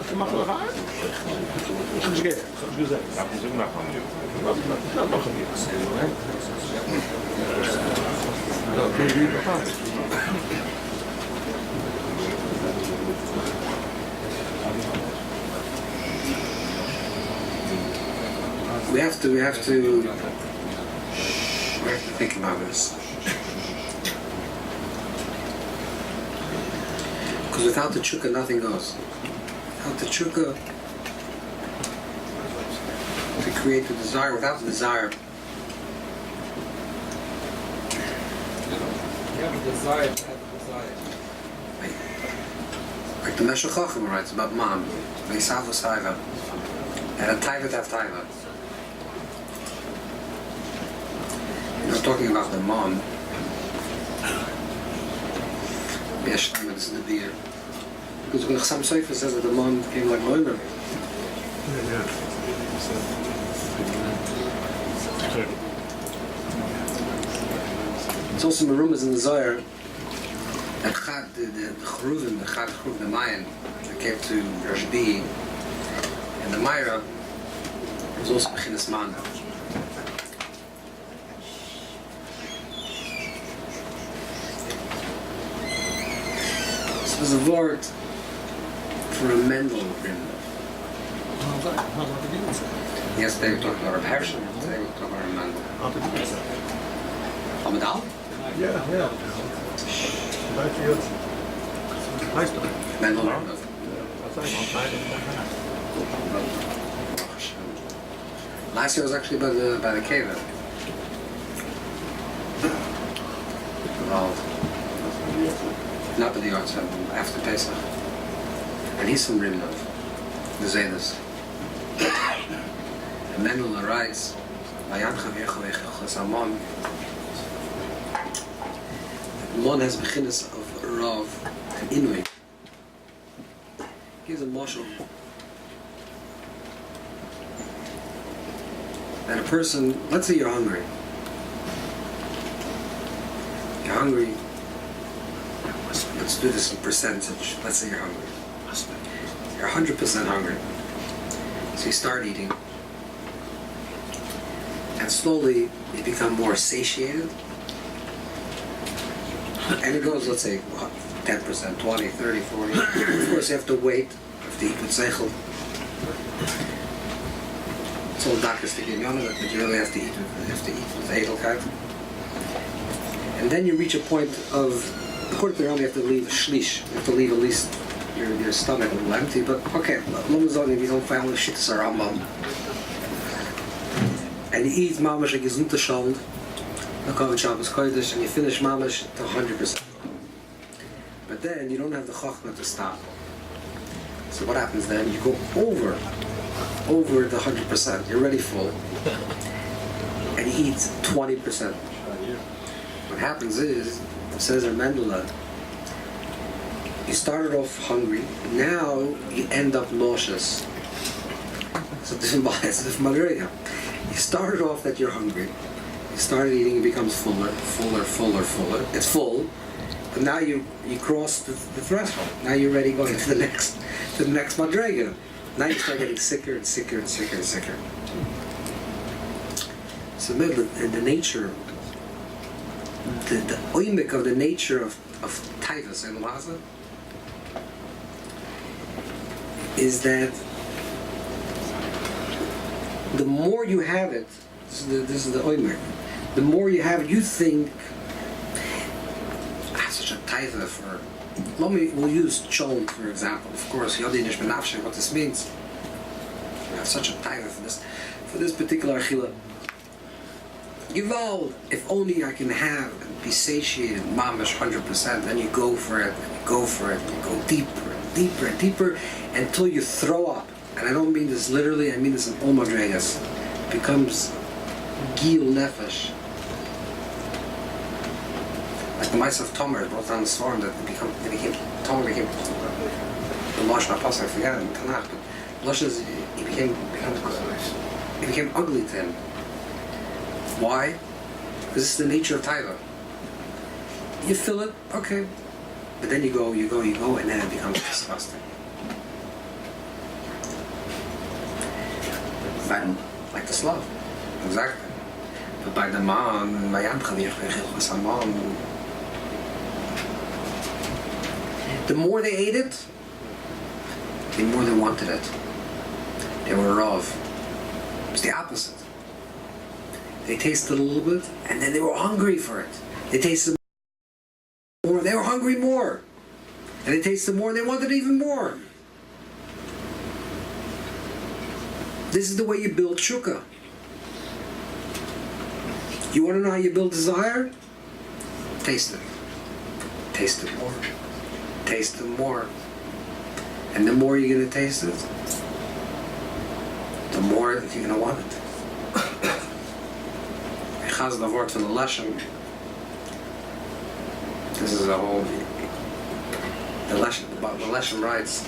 Je mag L'chaim? Ik ga gezegd. Ja, ik zoek naar van nu. Dat mag niet. We have to think about this. Because without the chukka, nothing goes. Without the chukka, to create the desire, without the desire. You have a desire to have a desire. Like the Meshach Chacham writes about mom, V'isava Saiva, and a taiva to have taiva. We're talking about the mom. Yes, this is the beer. Because when Chassam Sofer says that the mom came like Moimer. It's also Marumas in the Zohar that Chad, the Chruvim, the Chad Chruv, the Mayan, that came to Rabbi, and the Myra was also Bechinas Man. There's a word for a Mendel rim. Yes, they were talking about a Hershel, today we're talking about a Mendel. Amadal? Yeah. Mendel rim. Last year was actually by the cave. Well, not by the arts, after Pesach. And he's from Rimnov, the Zedas. And Mendel writes, Mon has beginnes of Rav and Inui. Here's a marshal. That a person, let's say you're hungry, hungry. Let's do this in percentage. Let's say you're hungry. You're 100% hungry. So you start eating. And slowly you become more satiated. And it goes, let's say, 10%, 20, 30, 40. Of course you have to wait. You have to eat with seichel. It's all doctors to give you on it, but you really have to eat with edelkeit. And then you reach a point of, according to the Rabbi, you have to leave a shlish. You have to leave at least your stomach a little empty. But okay, long if you don't find shit to Rambam. And you eat mamash a gesunte Schand, the Kohen Shabbos Kodesh, and you finish mamash to 100%. But then you don't have the chokhmah to stop. So what happens then? You go over the 100%. You're already full, and you eat 20%. What happens is, says Mendela, you started off hungry. Now you end up nauseous. It's a different madriga. You started off that you're hungry. You started eating, it becomes fuller. It's full, but now you cross the threshold. Now you're ready going to the next madriga. Now you start getting sicker and sicker and sicker and sicker. So the nature, the oimik of the nature of taivas and laza is that the more you have it, this is the oimer. The more you have it, you think, such a taiva for. We'll use chon for example. Of course, yodinish benafshe. What this means. You have such a taiva for this particular achila. Gival, if only I can have and be satiated, mamash 100%. Then you go for it, and you go for it, and you go deeper and deeper and deeper until you throw up. And I don't mean this literally, I mean this in all madrigas. It becomes gil nefesh. Like the mice of Tomer brought down the storm that Tomer became the Lashon Apostle, I forget it in Tanakh, but Lashon is, he became ugly to him. Why? Because this is the nature of Taiva. You fill it, okay. But then you go, and then it becomes disgusting. Like the Slav. Exactly. But by the man, the more they ate it, the more they wanted it. They were rav. It's the opposite. They tasted a little bit, and then they were hungry for it. They tasted more, they were hungry more. And they tasted more, and they wanted even more. This is the way you build shukah. You want to know how you build desire? Taste it. Taste it more. Taste it more. And the more you're going to taste it, the more that you're going to want it. Ik ga het woord van de lesson. This is a whole... The lesson writes...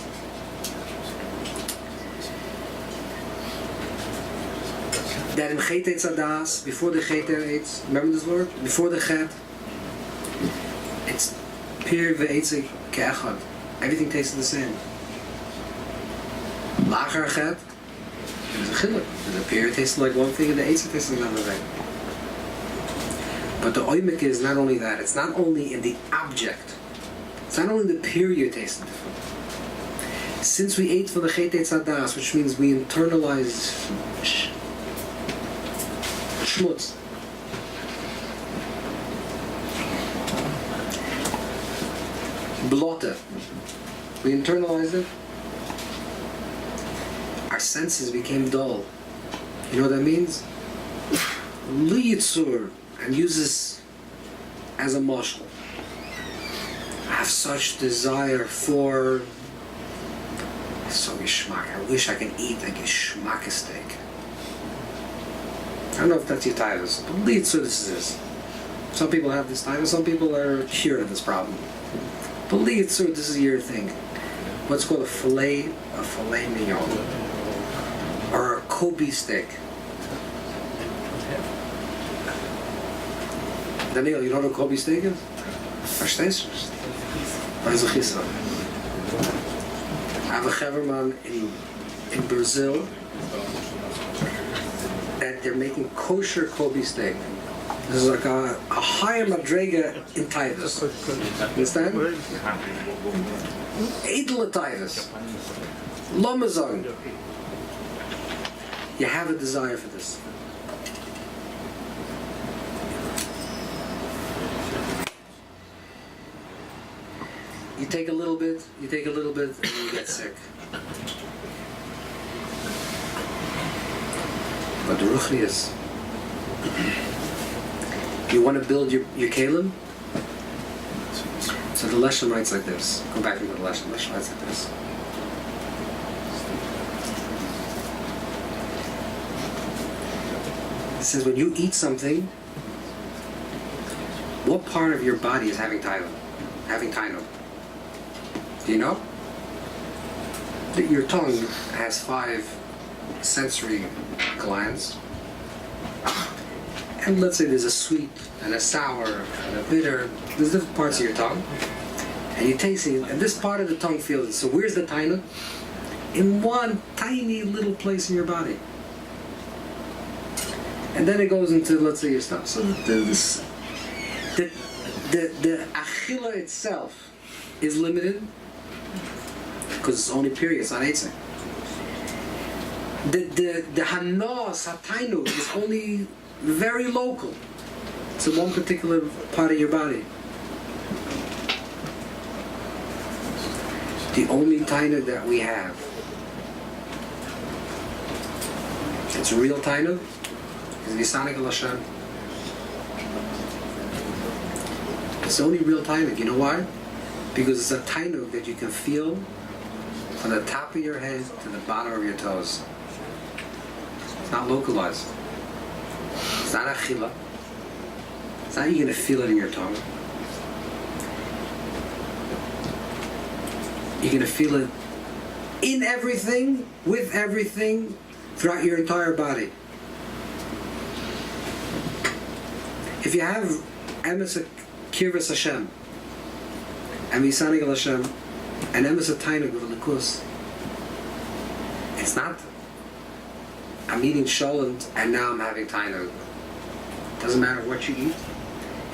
that in Chet Eitzadas, before the Chet Eitz, remember this word? Before the Chet, it's Pir ve'etzik ke'echad. Everything tastes the same. Lacher Chet, there's a chiluk. The Pir tastes like one thing and the Eitzik tastes like another thing. But the oimik is not only that, it's not only in the object, it's not only the Pir you taste different. Since we ate for the Chet Eitzadas, which means we internalize schmutz. Blotte. We internalized it. Our senses became dull. You know what that means? Liyitzur, and use this as a mashal. I have such desire for so geschmack. I wish I could eat like a schmack steak. I don't know if that's your titles, but Liyitzur, this is this. Some people have this title, some people are cured of this problem. But Liyitzur, this is your thing. What's called a filet mignon. Or a Kobe steak. Daniel, you know what a Kobe steak is? Verstehst du? Weiß ich ist. I have a Chaverman in Brazil that they're making kosher Kobe steak. This is like a higher madrega in Titus. Understand? Edel Titus. Lomazon. You have a desire for this. You take a little bit, and you get sick. But the ruchni is, you want to build your kalim? So the Leshem writes like this. Go back into the Leshem. Leshem writes like this. It says when you eat something, what part of your body is having tainug? Do you know? Your tongue has 5 sensory glands. And let's say there's a sweet and a sour and a bitter. There's different parts of your tongue. And you taste it, and this part of the tongue feels it. So where's the tainug? In one tiny little place in your body. And then it goes into, let's say, your stomach. So the achila itself is limited because it's only period, it's not eitzah. The hanos, hatainu, is only very local. It's in one particular part of your body. The only tainug that we have, it's real tainug, is Nisanik al Hashem. It's the only real tainug. You know why? Because it's a tainug that you can feel from the top of your head to the bottom of your toes. It's not localized. It's not achila. It's not you're going to feel it in your tongue. You're going to feel it in everything, with everything, throughout your entire body. If you have emes kirvas Hashem, and misanig al Hashem, and emes tainug with a likus, it's not, I'm eating sholent and now I'm having tainug. It doesn't matter what you eat.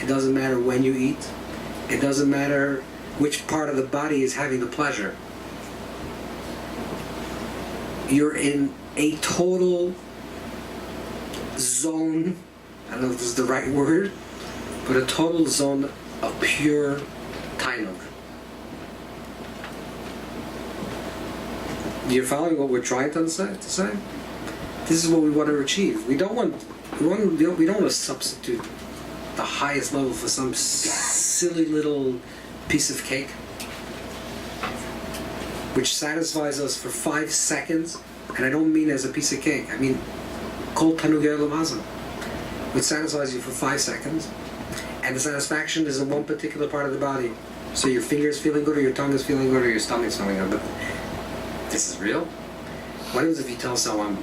It doesn't matter when you eat. It doesn't matter which part of the body is having the pleasure. You're in a total zone, I don't know if this is the right word, but a total zone of pure tainug. You're following what we're trying to say? This is what we want to achieve. We don't want to substitute the highest level for some silly little piece of cake which satisfies us for 5 seconds, and I don't mean as a piece of cake, I mean kol tanugei olam hazeh, which satisfies you for 5 seconds, and the satisfaction is in one particular part of the body. So your finger is feeling good, or your tongue is feeling good, or your stomach's feeling good. But this is real. What happens if you tell someone,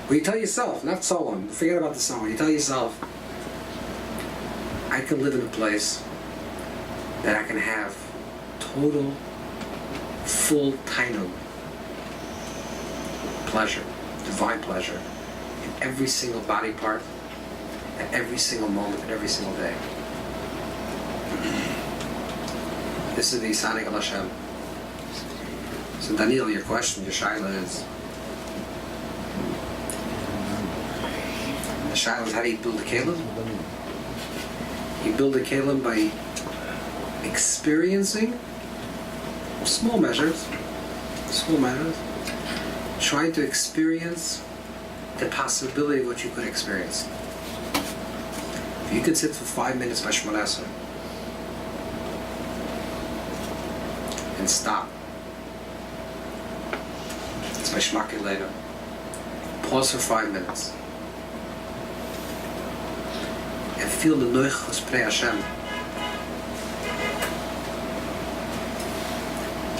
well, you tell yourself, not someone, forget about the someone, you tell yourself, I can live in a place that I can have total, full tainug, pleasure, divine pleasure, in every single body part, at every single moment, at every single day. This is the Yisanik al Hashem. So Daniel, your question, your shaila is, the shaila is, how do you build a kelim? You build a kelim by experiencing small measures, trying to experience the possibility of what you could experience. If you could sit for 5 minutes by Shemona Esrei and stop, it's by Shmaki later. Pause for 5 minutes and feel the noichos prei Hashem,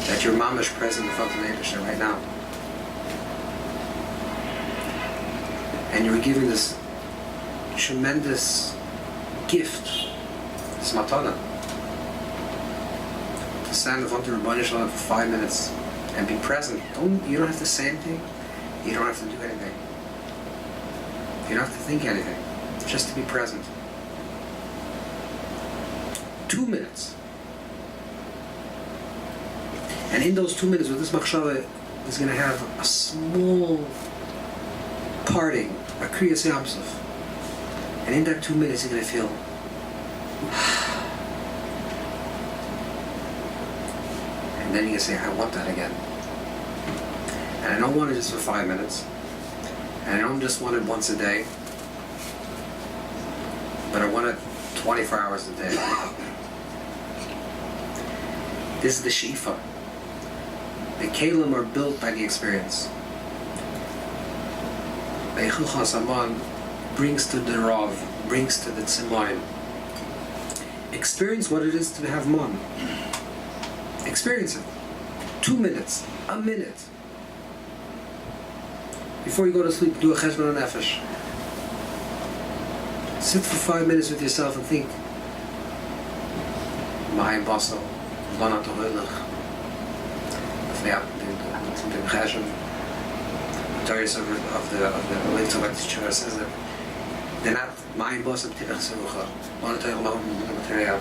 that your mamash present in front of the Eibusher right now, and you're giving this tremendous gift, this matana, stand in front of Rabbi Shalom for 5 minutes and be present. You don't have to say anything. You don't have to do anything. You don't have to think anything. Just to be present. 2 minutes. And in those 2 minutes, with this machshava is going to have a small parting, a kriyas yamsuf. And in that 2 minutes, you're going to feel, and then you can say, I want that again. And I don't want it just for 5 minutes. And I don't just want it once a day. But I want it 24 hours a day. This is the shifa. The kelim are built by the experience. The Eichuchas Aman brings to the Rav, brings to the Tzimoim. Experience what it is to have man. Experience it. 2 minutes, a minute. Before you go to sleep, do a cheshbon nefesh. Sit for 5 minutes with yourself and think. Ma'ayim basel, lana tohilach. The cheshem, Torahs of the Leif Tzavak T'Shuvah says that they're not ma'ayim basel b'tirach serucha. Lana tohilach material.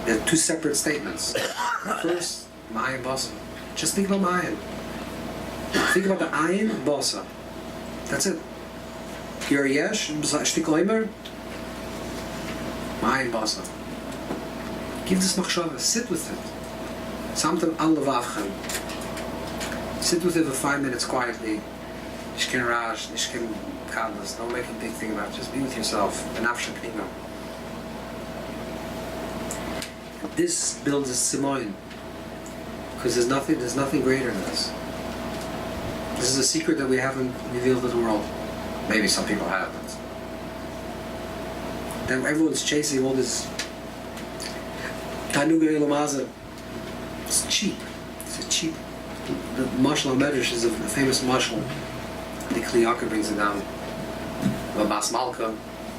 They're two separate statements. First, ma'ayim basel. Just think about ma'ayim. Think about the ayin basa. That's it. You're a yesh, shtik leimer, ma'ayin basa. Give this machshava, sit with it. Samtem al levavchem. Sit with it for 5 minutes quietly. Nishkin rash, nishkin kadlas. Don't make a big thing about it. Just be with yourself. Benafshe pnima. This builds a simoin. Because there's nothing greater than this. This is a secret that we haven't revealed to the world. Maybe some people have, but then everyone's chasing all this Tanugay Lamaza. It's cheap. It's a cheap. The Mashal Medrash is a famous Mashal. The Kliyaka brings it down. The Bas Malka,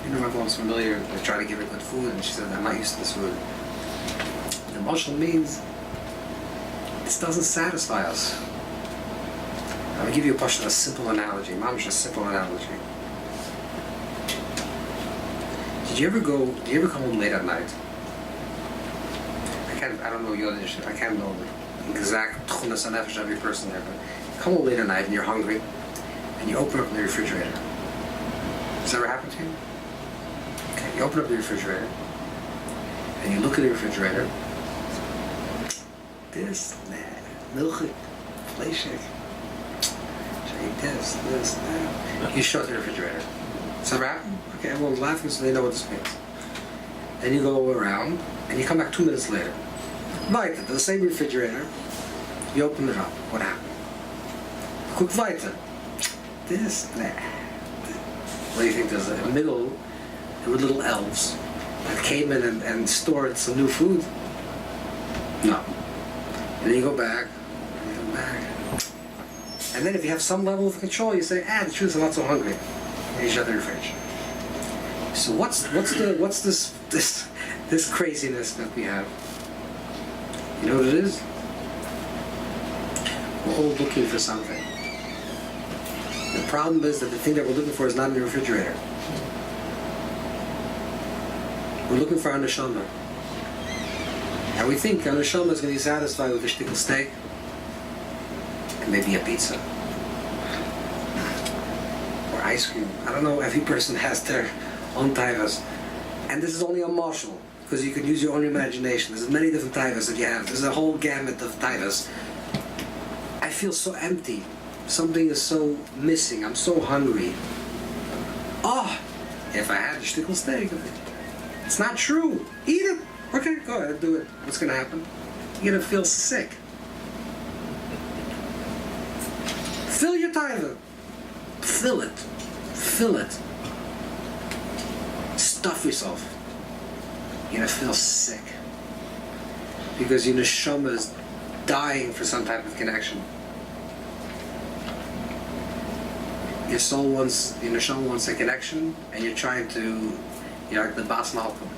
everyone's familiar. They try to give her good food, and she said, I'm not used to this food. The Mashal means this doesn't satisfy us. I'm going to give you a simple analogy. Mamish, a simple analogy. Did you ever come home late at night? I don't know your initiative. I can't know the exact tchunas hanefesh of every person there, but you come home late at night and you're hungry, and you open up the refrigerator. Has that ever happened to you? Okay, you open up the refrigerator, and you look at the refrigerator. This, milchik, fleishik. This, that. You shut the refrigerator. Does that happen? Okay, everyone's laughing so they know what this means. Then you go around, and you come back 2 minutes later. Weiter, the same refrigerator. You open it up. What happened? Cook weiter. This, that. What do you think? There's a middle, there were little elves that came in and stored some new food? No. And then you go back, and you come back. And then if you have some level of control, you say, the truth is I'm not so hungry. And you shut the fridge. So what's this craziness that we have? You know what it is? We're all looking for something. The problem is that the thing that we're looking for is not in the refrigerator. We're looking for our neshama. And we think our neshama is going to be satisfied with a shtickle steak and maybe a pizza. Or ice cream. I don't know, every person has their own taivas. And this is only a marshal, because you can use your own imagination. There's many different taivas that you have. There's a whole gamut of taivas. I feel so empty. Something is so missing. I'm so hungry. If I had a shtickle steak. It's not true. Eat it. Okay, go ahead, do it. What's going to happen? You're going to feel sick. Fill your taiva. Fill it. Fill it. Stuff yourself. You're going to feel sick. Because your neshama is dying for some type of connection. Your neshama wants a connection, and you're trying to, you're like the Bas Malcolm.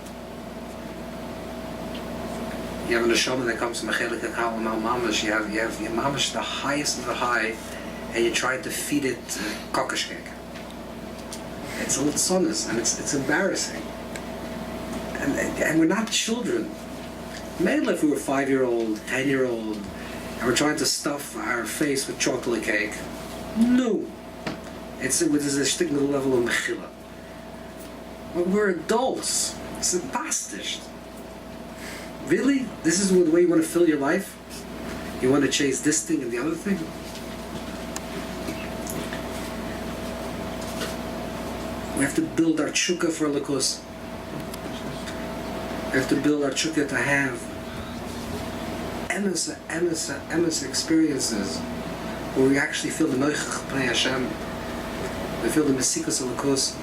You have a neshama that comes from a chelik hakal mal mamash. You have your mamash, the highest of the high, and you're trying to feed it kokosh cake. It's a little sonus, and it's embarrassing. And we're not children. Maybe if we were 5-year-old, 10-year-old, and we're trying to stuff our face with chocolate cake. No. It's a shtickle level of mechila. But we're adults. It's impossible. Really? This is the way you want to fill your life? You want to chase this thing and the other thing? We have to build our tshuka for likus. We have to build our tshuka to have emes experiences where we actually feel the noichach b'nei Hashem. We feel the mesikus of likus.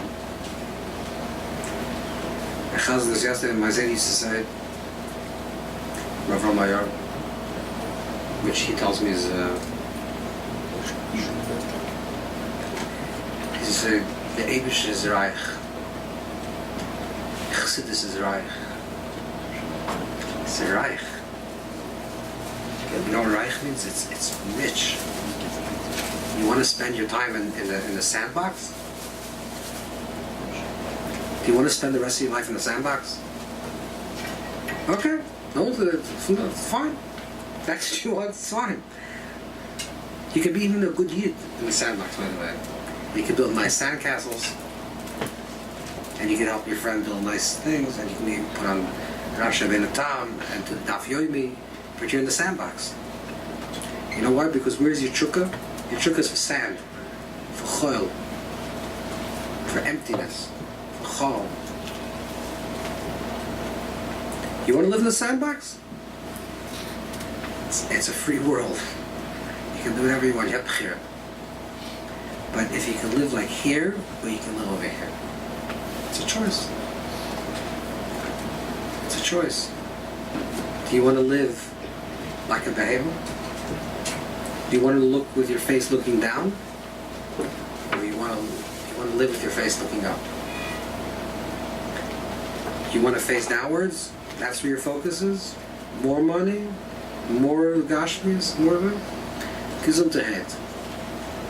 I chazed this yesterday, my Zayn used to say, Rav Ramayar, which he tells me is he said, the Eibush is reich. Chassidus is reich. It's a reich. You know what reich means? It's rich. You want to spend your time in the sandbox? Do you want to spend the rest of your life in the sandbox? Okay. No, it's fine. That's what you want, it's fine. You can be even a good yid in the sandbox, by the way. You can build nice sandcastles, and you can help your friend build nice things, and you can even put on Rav Shabbat Tam and to Daf Yomi, but you're in the sandbox. You know why? Because where's your chukka? Your chukka is for sand, for choil, for emptiness, for chol. You want to live in the sandbox? It's a free world. You can do whatever you want. You have b'chira. But if you can live like here, or you can live over here, it's a choice. It's a choice. Do you want to live like a behemoth? Do you want to look with your face looking down, or you want to live with your face looking up? Do you want to face downwards? That's where your focus is? More money? More gashmis? More of it? Gesundheit.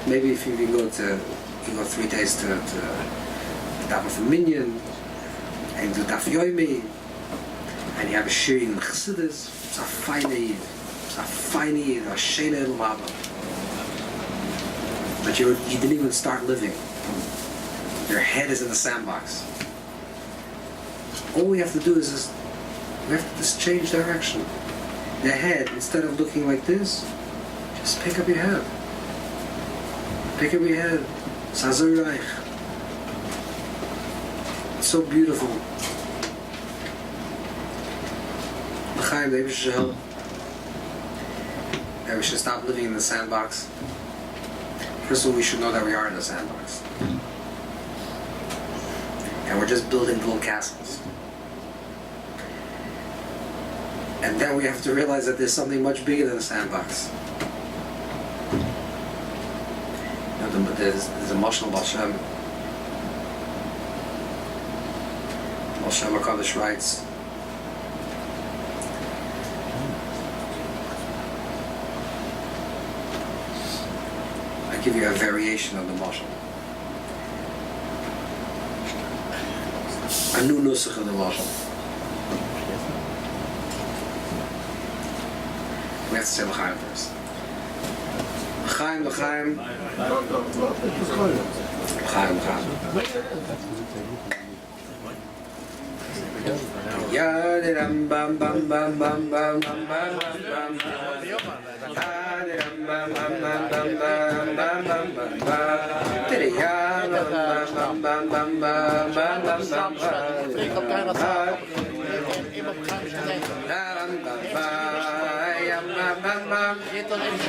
Maybe if you can go 3 days to Daf of a Minyan, and do Daf Yomi, and you have a shiri in Chassidus, it's a fine Yid. It's a fine Yid, a Shena Elmaba. But you didn't even start living. Your head is in the sandbox. All we have to do is we have to just change direction. The head, instead of looking like this, just pick up your head. Pick up your head. Sazur Reich. It's so beautiful. L'chaim, maybe we should help. Maybe we should stop living in the sandbox. First of all, we should know that we are in the sandbox. And we're just building little castles. And then we have to realize that there's something much bigger than a sandbox. There's a Moshe Baal Shem. Baal Shem HaKadosh writes, I give you a variation of the Moshe. A new nusach of the Moshe. We have to say l'chaim first. L'chaim, l'chaim. L'chaim, l'chaim. Ya-di-dam bam bam bam bam bam bam bam bam bam. Ya-di-dam bam bam bam bam bam bam bam bam bam. Di-di-ya bam bam bam bam bam bam bam bam. Ik heb bijna het Iemand begrijpt het niet. Zit er in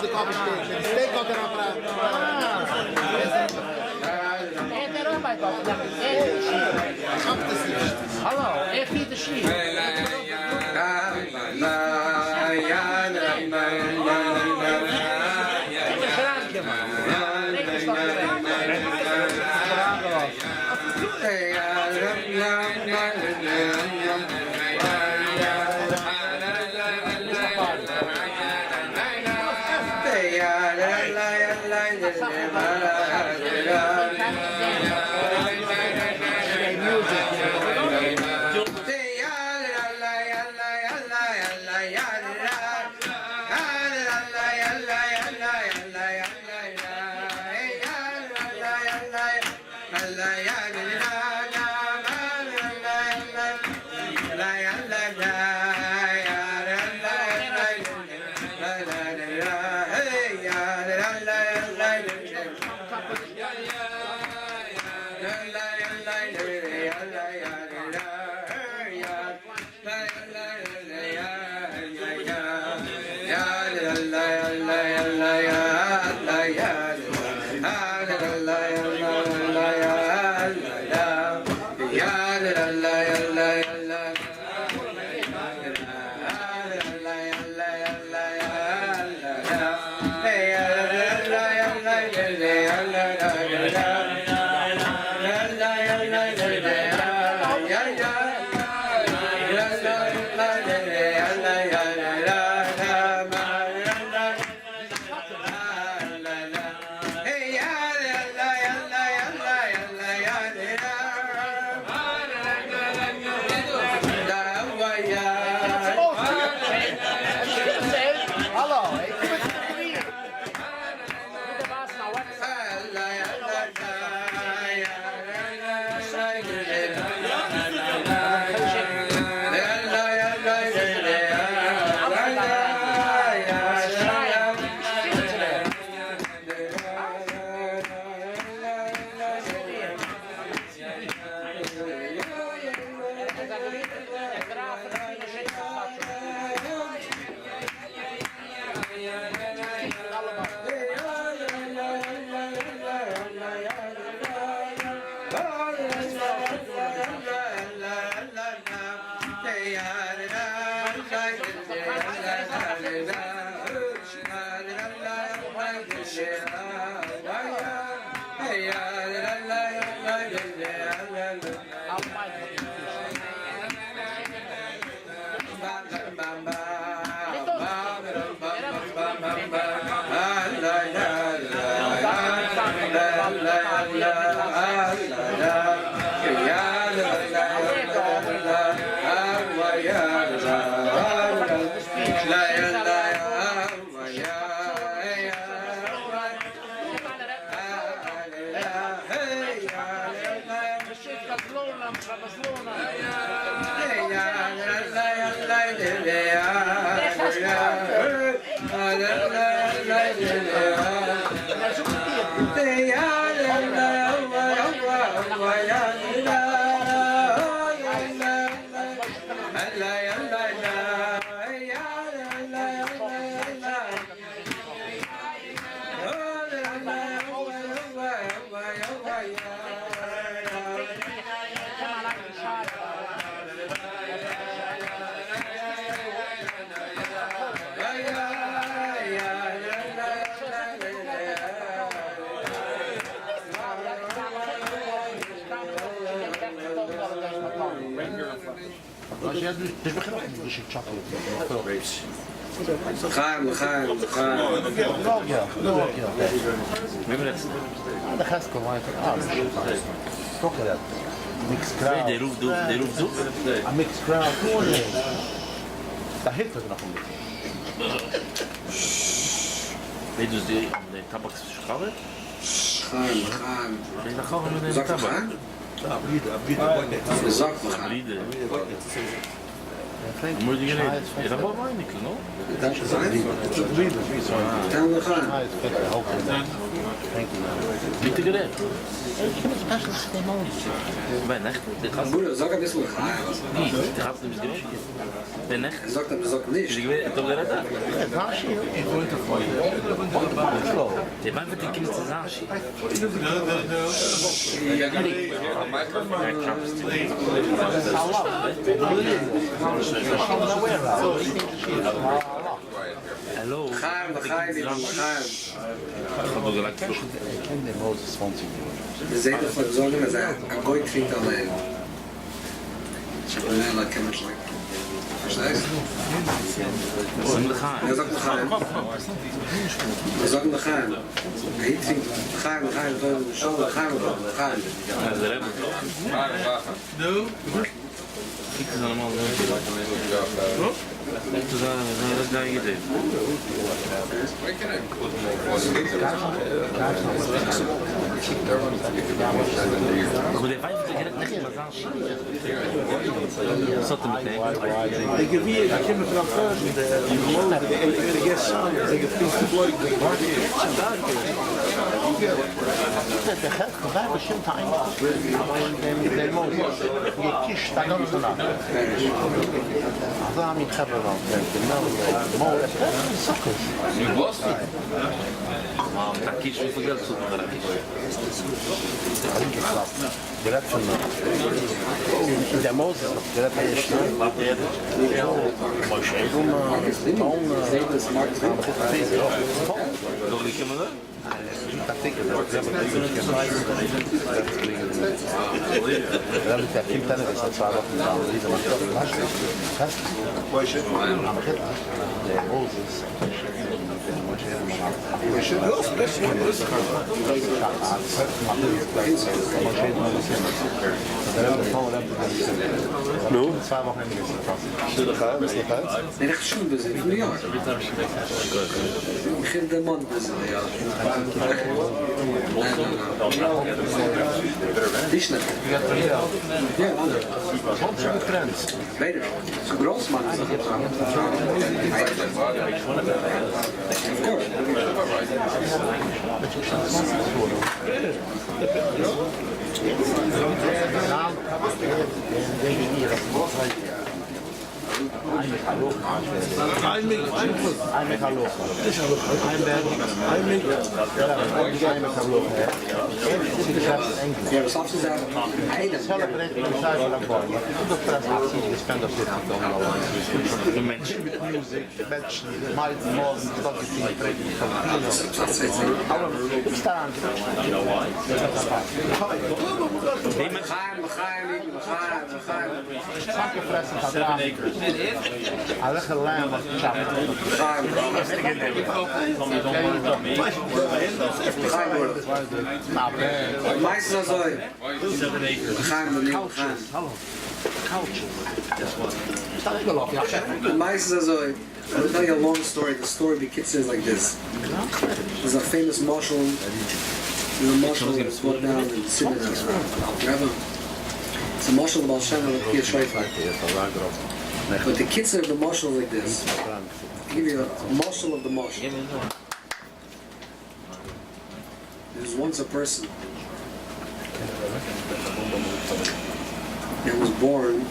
De koppensteek. De steek wat er aan vraagt. En er ook bij kopen. Hallo, echt niet de sheep. Dus we gaan dus je chocolate. We gaan. Ja. De gast komt uit. Toch dat. Mixed crowd. De roef doet. Een mixed crowd. Daar heeft het nog een beetje. Nee, dus de tabakschalen? Gaan. Dan gaan we met Zal de ik tabak. gaan? Wir sagen, wir gaan. Moet je niet? Is dat wel weinig, no? Dann wir gaan. Niet te gered. Ich bin special Stimmen. Ben echt. Dit gaat Bruder, sag ein bisschen, wir gaan. niet. Dit gaat niet gered. Ben echt. Er sagt, er sagt nicht. Ik weet het toch gered. Je bent met die kinderen te zagen. Hallo. Gaan, we gaan, we gaan. De zeden van zorgen is een gooi klinkt alleen. Nee, dat kan het niet. Versta je? Dat is ook de gaan. Dat is ook de gaan. Hij klinkt gaan, we gaan, we gaan, we gaan. Ik is allemaal dat ga je doen. Goed, de 50 keer net maar aan. Zat er meteen. Ik heb hier, ik heb me vanaf de guest samen. Ik heb vriend gebleut. Der Herr war bestimmt einfach. Aber in dem Mond. Die Tisch da ganz nah. Also mit Kabeln. Genau. Mal Socken. Dat kies je voor geld zo te gaan. Direkt von der Mose. Direkt bei der Schnee. Mal schön. Baum. Doch niet kunnen we. Dat denk ik dat. Dat is echt tennis dat zwar op de deze maar dat was. Was je? Der Moses. No? 2 Wochen Nee, echt schoen bezig. Van New York. Begin de man bezig. Die is net. Ja, ander. Beter. Zo groot, man. Of course. Ja, was afzien zeggen. De mensen. Meistens zo. We gaan er niet gaan. Meistens zo. I'll tell you a long story. The story of the kids is like this. There's a famous marshal. There's a marshal that was brought down in Syria. It's a marshal of Al-Shem and Pia Shreifah. But the kids of the marshal like this. I'll give you a marshal of the marshal. There was once a person that was born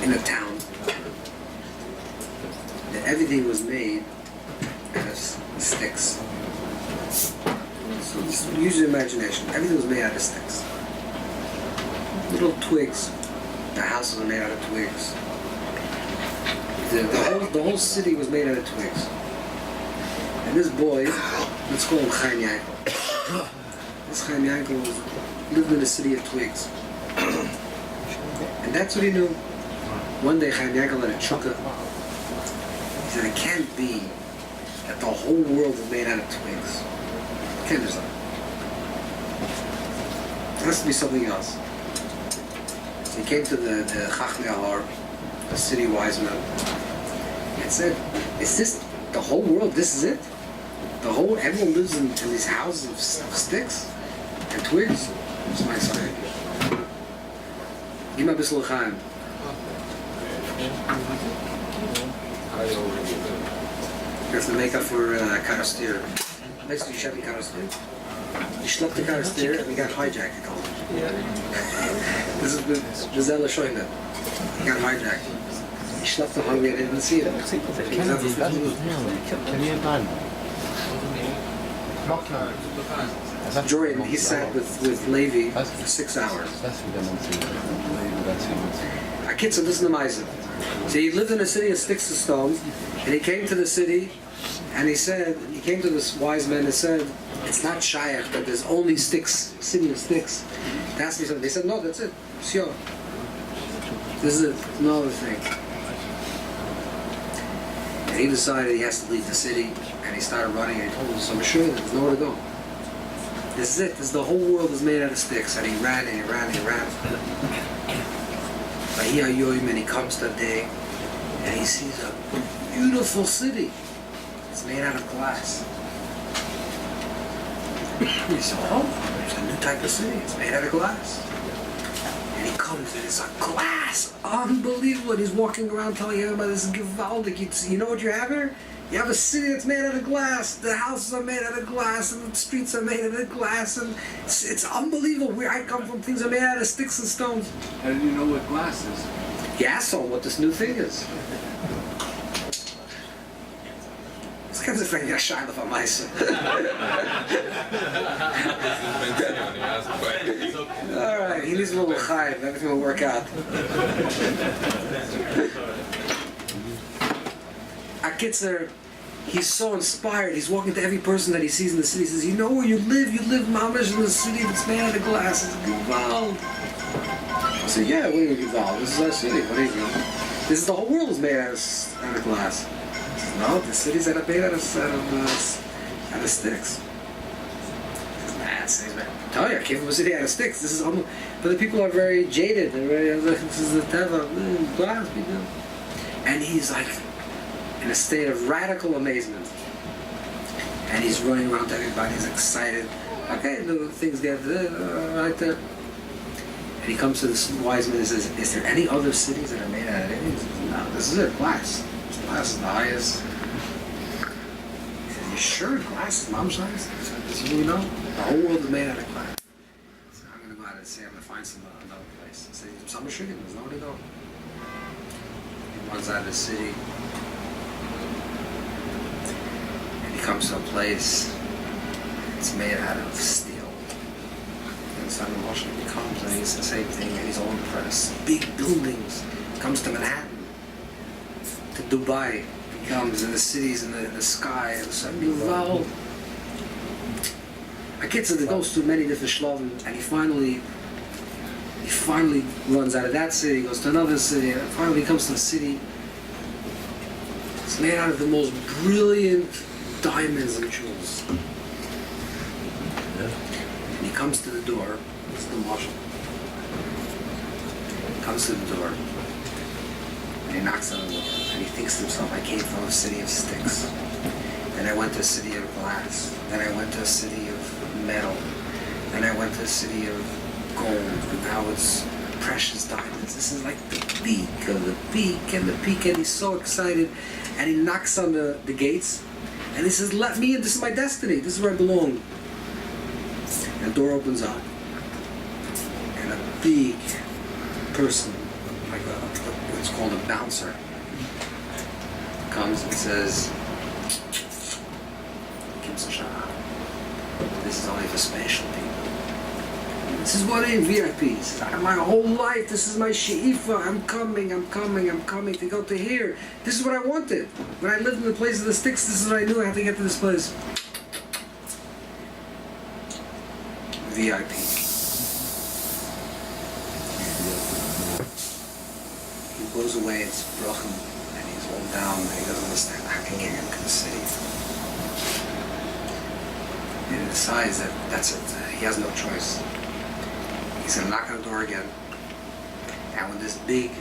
in a town that everything was made out of sticks. So just use your imagination. Everything was made out of sticks. Little twigs. The houses were made out of twigs. The whole city was made out of twigs. And this boy, let's call him Chaim Yankel. This Chaim Yankel lived in a city of twigs. And that's what he knew. One day Chaim Yankel had a chukka. He said, it can't be that the whole world is made out of twigs. It can't be something. There has to be something else. So he came to the Chachmei Ahar, the city wise man, and said, is this the whole world? This is it? Everyone lives in these houses of sticks? And twigs? It's my side. Give me a bissel l'chaim. That's the makeup for Karastir. Basically, you shot the Karastir. You schlepped the Karastir and we got hijacked, they call it. This is the Gisela showing that. He got hijacked. He schlepped the hungry, I didn't see it. Jordan, he sat with Levi for 6 hours. Akitza, listen to Meiser. So he lived in a city of sticks and stones, and he came to the city, and he came to this wise man and said, it's not Shaykh, that there's only sticks, city of sticks. That's me something. They said, no, that's it. It's yours. This is it. No other thing. And he decided he has to leave the city, and he started running, and he told us, I'm sure there's nowhere to go. This is it. The whole world is made out of sticks. And he ran, and he ran, and he ran. And he comes that day, and he sees a beautiful city. It's made out of glass. He said, oh, there's a new type of city. It's made out of glass. And he comes, and it's a glass. Unbelievable. And he's walking around telling everybody, this is gewaldig. You know what you have here? You have a city that's made out of glass. The houses are made out of glass, and the streets are made out of glass, and it's unbelievable. Where I come from, things are made out of sticks and stones. How do you know what glass is? You asked him what this new thing is. This guy's a friend, you're shy of a mice. All right, he needs a little chayim. Everything will work out. Akitzer, he's so inspired. He's walking to every person that he sees in the city. He says, you know where you live? You live mamash in the city that's made out of glass. It's gewalt. I said, yeah, what do you gewalt? This is our city. What do you mean? This is the whole world is made out of glass. He says, no, the city's made out of sticks. He says, nah, it's I tell you, I came from a city out of sticks. This is but the people are very jaded. They're very, this is the teva, glass, people. And he's like, in a state of radical amazement. And he's running around to everybody, he's excited. Okay, the things get right there. And he comes to this wise man and says, is there any other cities that are made out of it? He says, no, this is it, glass. Glass is the highest. He says, you sure glass is mom's size? He said, this you know? The whole world is made out of glass. He said, I'm going to go out and say, I'm going to find another place. He said, some Michigan, there's nowhere to go. He runs out of the city. Comes to a place, it's made out of steel. And Son of Moshe comes and he's the same thing, and he's all impressed. Big buildings. Comes to Manhattan, to Dubai. He comes in the cities in the sky. It's a wow. A kid that goes through many different shlovim, and he finally runs out of that city, goes to another city, and finally comes to a city. It's made out of the most brilliant diamonds and jewels. And he comes to the door. It's the marshal. Comes to the door. And he knocks on the door. And he thinks to himself, I came from a city of sticks. Then I went to a city of glass. Then I went to a city of metal. Then I went to a city of gold. And now it's precious diamonds. This is like the peak of the peak and the peak. And he's so excited. And he knocks on the gates. And he says, let me in, this is my destiny, this is where I belong. And the door opens up. And a big person, like what's called a bouncer, comes and says, this is only for special people. This is what in VIPs. My whole life, this is my she'ifa. I'm coming to go to here. This is what I wanted. When I lived in the place of the sticks, this is what I knew I had to get to this place. VIP. He goes away, it's broken, and he's all down, and he doesn't understand how can get into the city. And he decides that that's it. He has no choice. He's going to knock on the door again. And when this big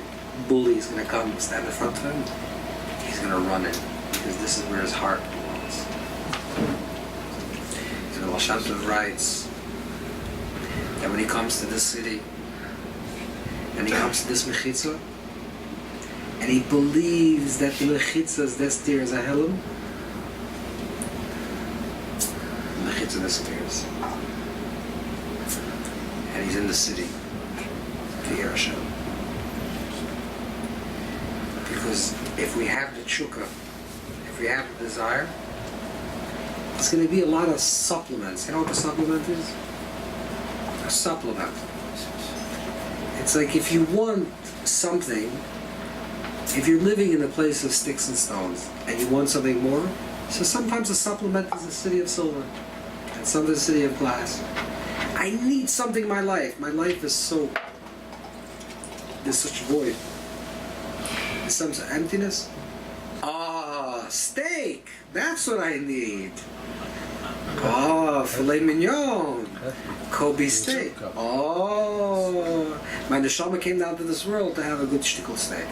bully is going to come and stand in front of him, he's going to run it. Because this is where his heart belongs. So Baal Shem Tov writes that when he comes to this city, and he comes to this mechitza, and he believes that the mechitza's destir is a helam, the mechitza disappears. And he's in the city to hear Hashem. Because if we have the chukka, if we have the desire, it's going to be a lot of supplements. You know what a supplement is? A supplement. It's like if you want something, if you're living in a place of sticks and stones and you want something more, so sometimes a supplement is a city of silver and sometimes a city of glass. I need something in my life. My life is so, there's such void. There's some emptiness. Ah, steak. That's what I need. Oh, filet mignon. Kobe steak. Oh, my neshama came down to this world to have a good shtickle steak.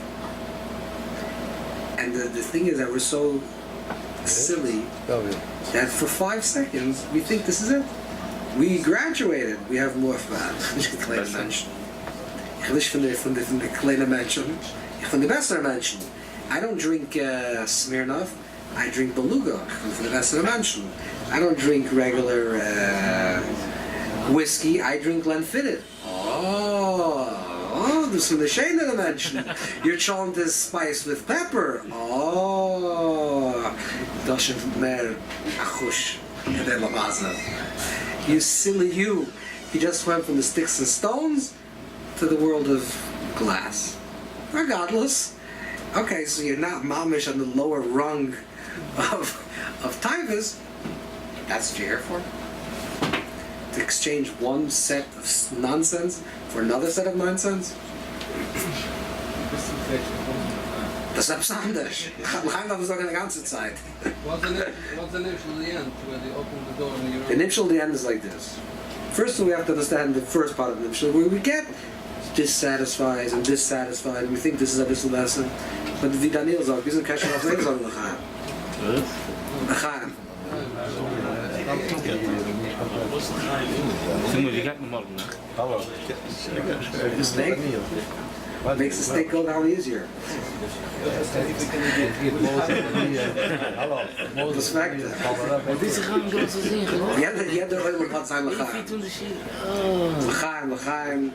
And the thing is that we're so silly that for 5 seconds we think this is it. We graduated. We have more fun. Kleine Menschen. Ich will nicht von den kleinen Menschen. Ich von den besseren Menschen. I don't drink Smirnoff. I drink Beluga. Von den besseren Menschen. I don't drink regular whiskey. I drink Glenfiddich. Oh, das von den schöneren Menschen. Your chant is spiced with pepper. Oh, das ist mehr achush. You silly you. He just went from the sticks and stones to the world of glass. Regardless. Okay, so you're not mamish on the lower rung of tivus. That's what you're here for? To exchange one set of nonsense for another set of nonsense? Das ist etwas anderes. Chaim was sagen die ganze Zeit. What's the initial the end where they open the door and you're The initial the end is like this. First of all, we have to understand the first part of the initial, where we get dissatisfied and dissatisfied, and we think this is a little lesson. But wie Daniel sagt, wir sind kein Schaf Leben, sagen L'chaim. L'chaim. The steak? Makes the steak go down easier. Respect. Jeder Euro hat sein L'chaim. L'chaim.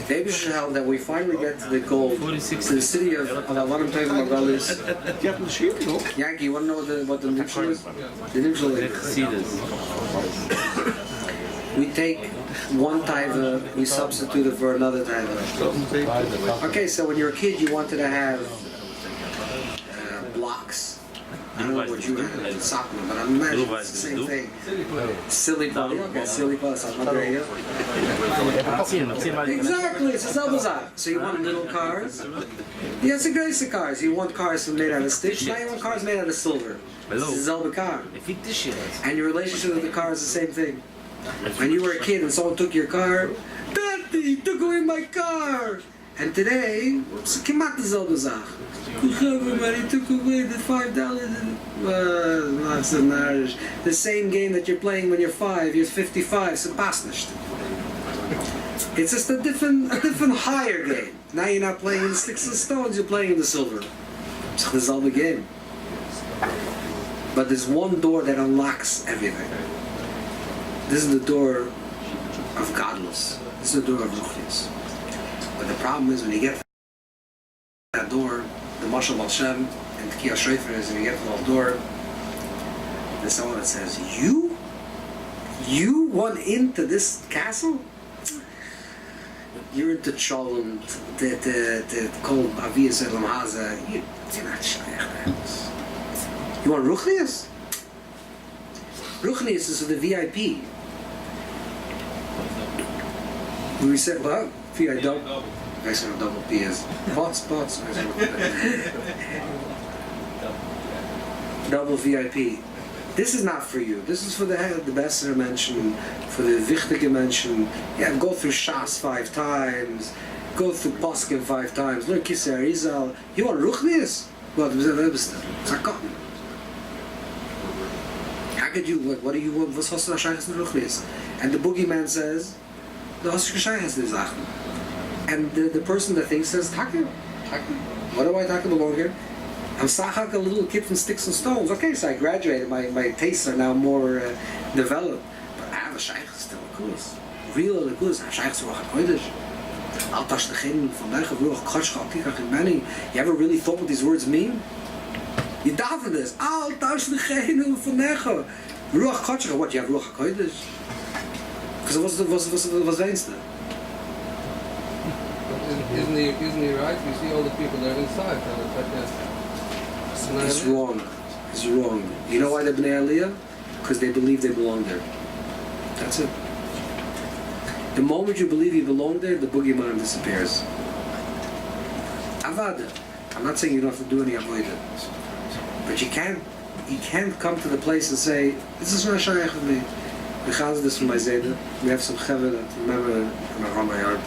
David held that we finally get to the goal, to the city of Alanim Tevim Magalis. You have the sheep, no? Yankee, you want to know what the nimshal is? The nimshal is we take one taiva, we substitute it for another taiva. Okay, so when you're a kid, you wanted to have blocks. I don't know what you had in soccer, but I'm imagining it's the same thing. Silly body, okay, silly body, so I'm not very Exactly, it's a Zelbazar. So you want little cars? Yes, a grace of cars. You want cars made out of sticks, now you want cars made out of silver. This is a Zelba car. And your relationship with the car is the same thing. When you were a kid and someone took your car, Daddy, took away my car! And today, it's kemat the Zelbazar. He took away the $5. The same game that you're playing when you're 5, you're 55, so pasnished. It's just a different higher game. Now you're not playing in the sticks and stones, you're playing in the silver. It's the Zelda game. But there's one door that unlocks everything. This is the door of godless. This is the door of ruchnius. But the problem is when you get that door, the Mashal Balshem and Tkiyah Shrefer is when you get to the door, there's someone that says, You went into this castle? You're into Shalom, the Kol Aviyas Elam Haza. You're not Shaykh. You want Ruchnius? Ruchnius is for the VIP. We said, well, VIP double. I said double P is pots. Double VIP. This is not for you. This is for the Besser mention, for the Wichtige mention. Yeah, go through Shas 5 times, go through Poskin 5 times, learn Kisser Rizal. You want Ruchnius? Well, it's a cotton. could you, what do you want, was hast du da Scheiches in Ruchlis? And the boogeyman says, du hast Scheiches in Sachen. And the person that thinks says, Taki. What do I Taki belong here? I'm Sachak, a little kid from Sticks and Stones. Okay, so I graduated, my tastes are now more developed. But I have a Scheiches still a kuz. Real a kuz, a Scheiches Ruach HaKodesh. Altash Nechin, Von Neichav, Ruach Kotschka, Altikach in Mani. You ever really thought what these words mean? You daven this. Altash Nechin, Von Neichav. Ruach Kotschka, what, you have Ruach HaKodesh? Because was weinst du? Isn't he right? You see all the people that are inside. He's wrong. He's wrong. You know why they're Bnei Aliyah? Because they believe they belong there. That's it. The moment you believe you belong there, the boogeyman disappears. Avada. I'm not saying you don't have to do any avodah. But you can't come to the place and say, this is not shaykh with me. We have this from my Zayda. We have some chaver that remember in the Rama yard.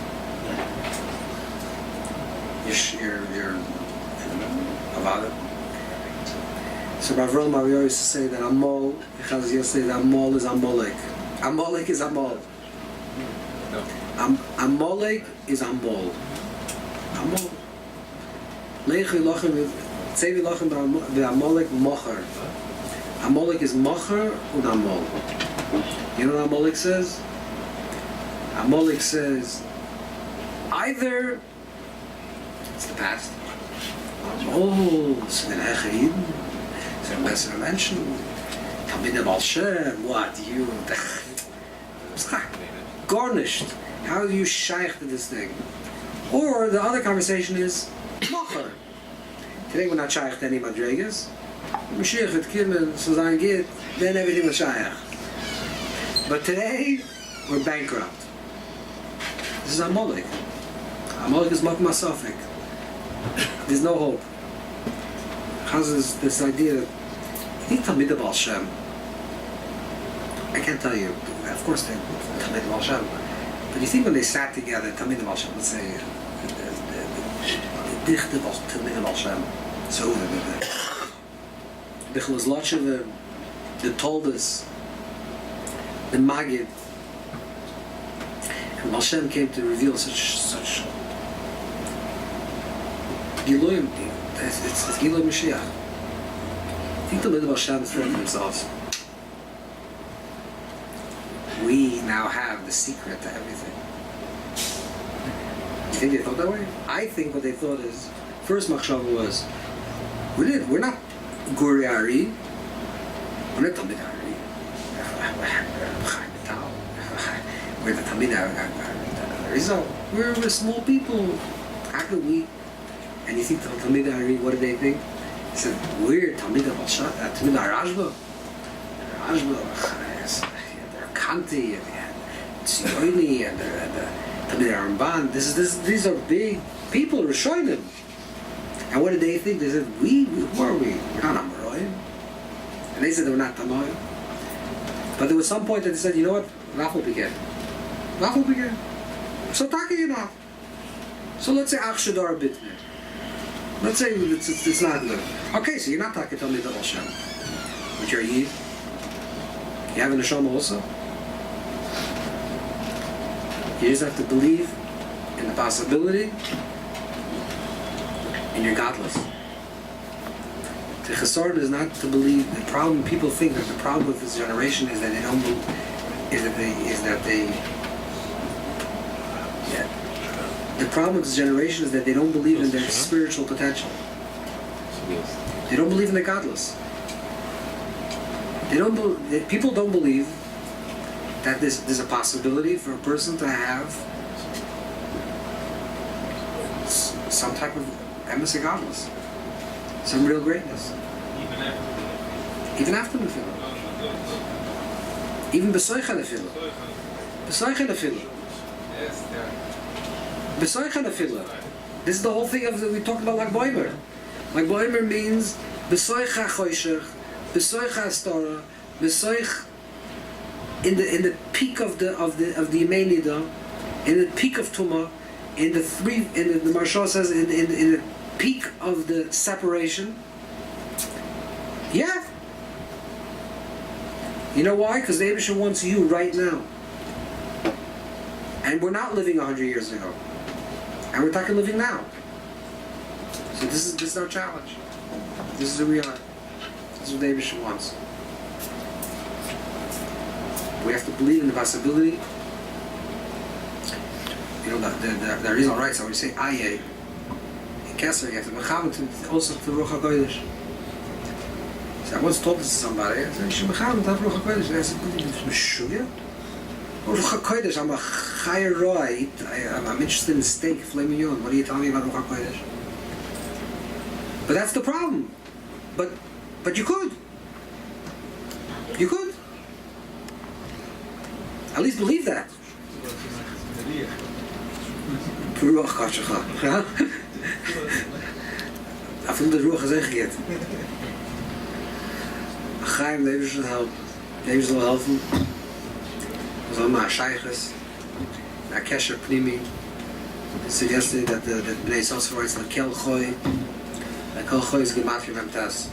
Your Avada. So Bavram Mario used to say that Amol, Chaz used to say that Amol is Amolek. Amolek is Amol. Amolek is Amol. Amol. Leich Lochem, Tzevi Lochem Amolek Mocher. Amolek is Mocher and Amol. You know what Amolek says? Amolek says, either it's the past. Oh, it's the Echid. It's a lesser mention. Talmidei Baal Shem. What you? Garnished. How do you shaykh to this thing? Or the other conversation is Mocher. Today we're not shaykh to any Madrigas. Mashiach et Kimmel, so sein geht, then everything was shaykh. But today we're bankrupt. This is Amalek. Amalek is Makma Safik. There's no hope. Has this idea that you need Talmidei Baal Shem. I can't tell you. Of course they Talmidei Baal Shem. But you think when they sat together, Talmidei Baal Shem, let's say the Dichter was Talmidei Baal Shem. So the Chilazlotchev, the Toldos, the Magid. And Baal Shem came to reveal such Giloim. It's Giloim Mashiach. I think the Talmidei Baal Shem is thinking themselves, we now have the secret to everything. You think they thought that way? I think what they thought is, first machshava was, we're not Guri Ari, we're not Talmidei Ari. We're the Talmidei Rizal. We're small people. How could we? And you think the Talmidei Ari, what did they think? They said, we're Talmidei Baal Shem, Talmidei Rashba. They're Kanti, and they had Tzioini, and the Talmidei Ramban. These are big people, Rishonim. And what did they think? They said, who are we? We're not Amoraim. And they said they were not Tamoim. But there was some point that they said, you know what? Rafal began. So Taka you not. So let's say Ach Shadar Bitner. Let's say it's not good. Okay, so you're not Taka Talmidei Baal Shem. But you're a Yid. You have a Neshama also. You just have to believe in the possibility, and you're godless. The chesed is not to believe. The problem people think that the problem with this generation is that they don't believe, the problem with this generation is that they don't believe in their spiritual potential. They don't believe in the godless. People don't believe that there's a possibility for a person to have some type of emes godless, some real greatness. Even after the film. Even b'soicha nefila. B'soicha nefila. Yes, yeah. B'soicha nefila. This is the whole thing of we talked about Lag Boimer. Lag Boimer means b'soicha choshech, b'soicha astora, b'soich in the peak of the Yemei Nida, in the peak of Tumah, the Maharsha says in the peak of the separation. Yeah. You know why? Because the Eibusher wants you right now. And we're not living 100 years ago. And we're talking living now. So this is our challenge. This is who we are. This is what the Eibusher wants. We have to believe in the possibility. You know, the reason writes, when you say Aye, in Kesser, you have to mechaber also to Ruach HaKodesh. So I once told this to somebody, I said, you should mechaber to Ruach HaKodesh. I said, Meshuya? Ruach HaKodesh, I'm a Chayer Roy, I'm interested in steak, filet mignon. What are you telling me about Ruach HaKodesh? But that's the problem. But you could. You could. At least believe that. Ruach HaKodesh. I feel the Ruach is ingegeet. Chaim, the Eibusher help. The Eibusher will helpen. Was allemaal shaykhs. A kesher pnimi. They said yesterday that the Bnei Yisrael writes Lekel Choy. Lekel Choy is gematria memtas.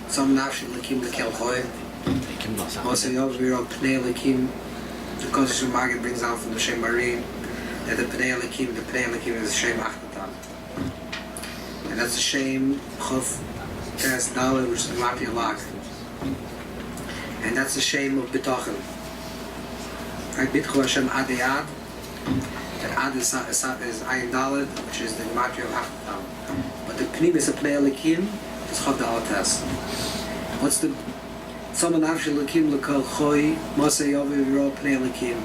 Some nafshi lekim lekel Choy. Also Yov Viro Pnei lekim. The Kodesh Maggid brings down from the Shem Marin that the Pnei lekim is the Shem Achtatam. And that's the Shem Chof Teres Dalet, which is the Matria Lak. And that's the Shem of B'tochen. Right? Bitchu Hashem Adiyad. That Ad is Ayin Dalet, which is the Matria of Achtatam. But the Pnim is a Pnei lekim, is Chof Dalates. What's the Someone nafshi lekim lekel choy, masay yovi v'ro pnei lekim.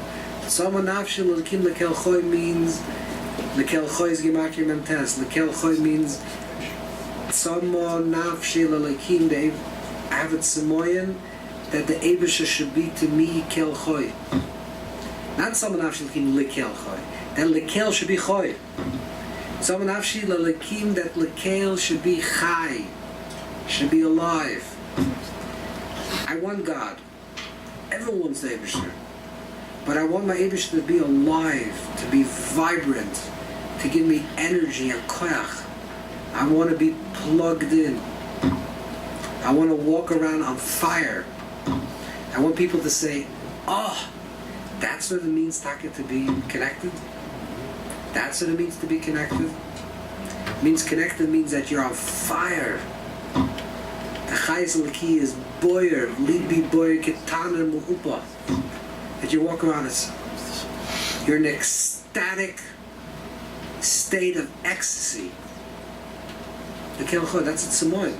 Someone nafshi lekim lekel choy means lekel choy is gematria memtes. Lekel choy means someone nafshi lekim. They have it simoyan that the Eibusher should be to me kel choy. Not someone nafshi lekim lekel choy. That lekel should be choy. Someone nafshi lekim that lekel should be chai, should be alive. I want God. Everyone wants the Eibusher. But I want my Eibusher to be alive, to be vibrant, to give me energy and koyach. I want to be plugged in. I want to walk around on fire. I want people to say, oh, that's what it means, Taka, to be connected. That's what it means to be connected. It means connected means that you're on fire. The Chayes Laki is boyer, libi boyer, ketaner mu'upa. That you walk around, you're in an ecstatic state of ecstasy. Lekel choy, that's it Samoin.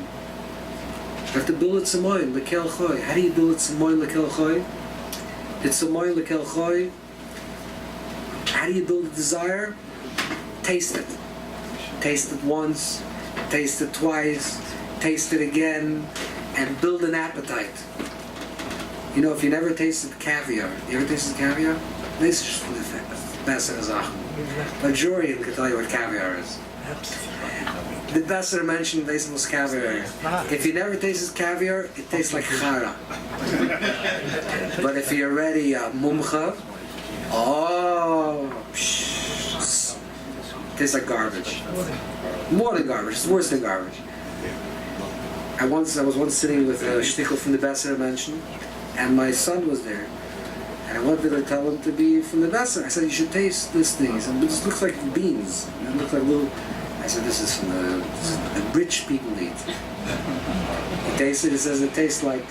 You have to build it Samoin, lekel choy. How do you build it Samoin, lekel choy? It's Samoin, lekel choy. How do you build a desire? Taste it. Taste it once, taste it twice, taste it again, and build an appetite. You know, if you never tasted caviar, you ever tasted caviar? This is the best of the Majorian can tell you what caviar is. The best I mentioned was caviar. If you never tasted caviar, it tastes like chara. But if you're already mumcha, it tastes like garbage. More than garbage, it's worse than garbage. I was once sitting with a shtichel from the Besser I mentioned, and my son was there. And I wanted to tell him to be from the Besser. I said, you should taste this thing. He said, this looks like beans. It looks like little... I said, this is from the rich people eat. He tasted it, he says it tastes like...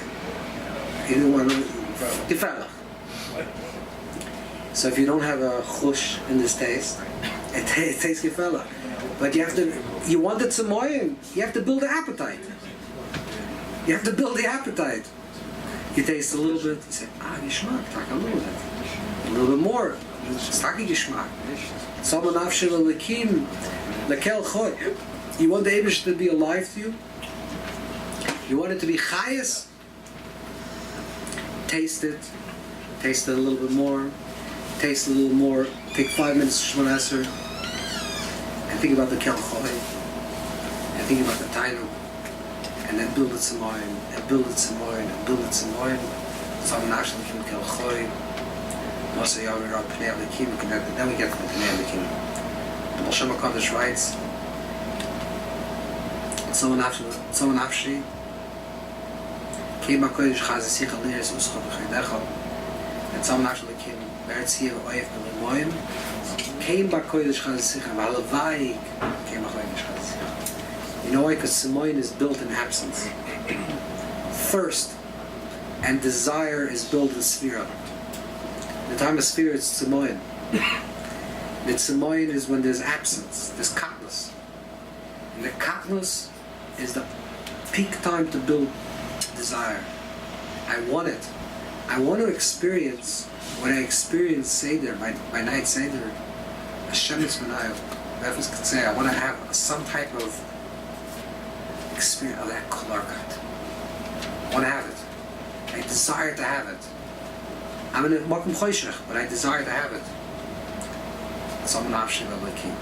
He didn't want to... Gefällig. So if you don't have a chush in this taste, it tastes gefällig. But you want it some moyen. You have to build an appetite. You have to build the appetite. You taste a little bit, you say, geschmack, tak a little bit. A little bit more. Staki geschmack. Someone nafshel lekim, lekel choy. You want the Eibusher to be alive to you? You want it to be chayas? Taste it. Taste it a little bit more. Taste a little more. Take 5 minutes to Shemon Esrei. And think about the kel choy. And think about the tainu. And then build it some more, and build it some more, and build it some more. Some national kim kel choy. Also, Yahweh Rab Pnei Lekim connected. Then we get to the Pnei Lekim. The Baal Shem HaKadosh writes, someone afshi, Came back kodesh chazisich aliris uschot b'chaydecha. And some actually came Beretz here oif b'limoyim. Came back kodesh chazisich v'alavai came back kodesh chazisich. You know why? Because Simoyin is built in absence. Thirst and desire is built in Sphira. The time of Sphira is Simoyin. The Simoyin is when there's absence, there's katnus. And the katnus is the peak time to build desire. I want it. I want to experience what I experienced Seder, my night Seder. Hashem is Menayel. Nefesh could say, I want to have some type of experience of that kolarkat. I want to have it. I desire to have it. I'm in a makom choshech, but I desire to have it. Someone nafshi lelekim.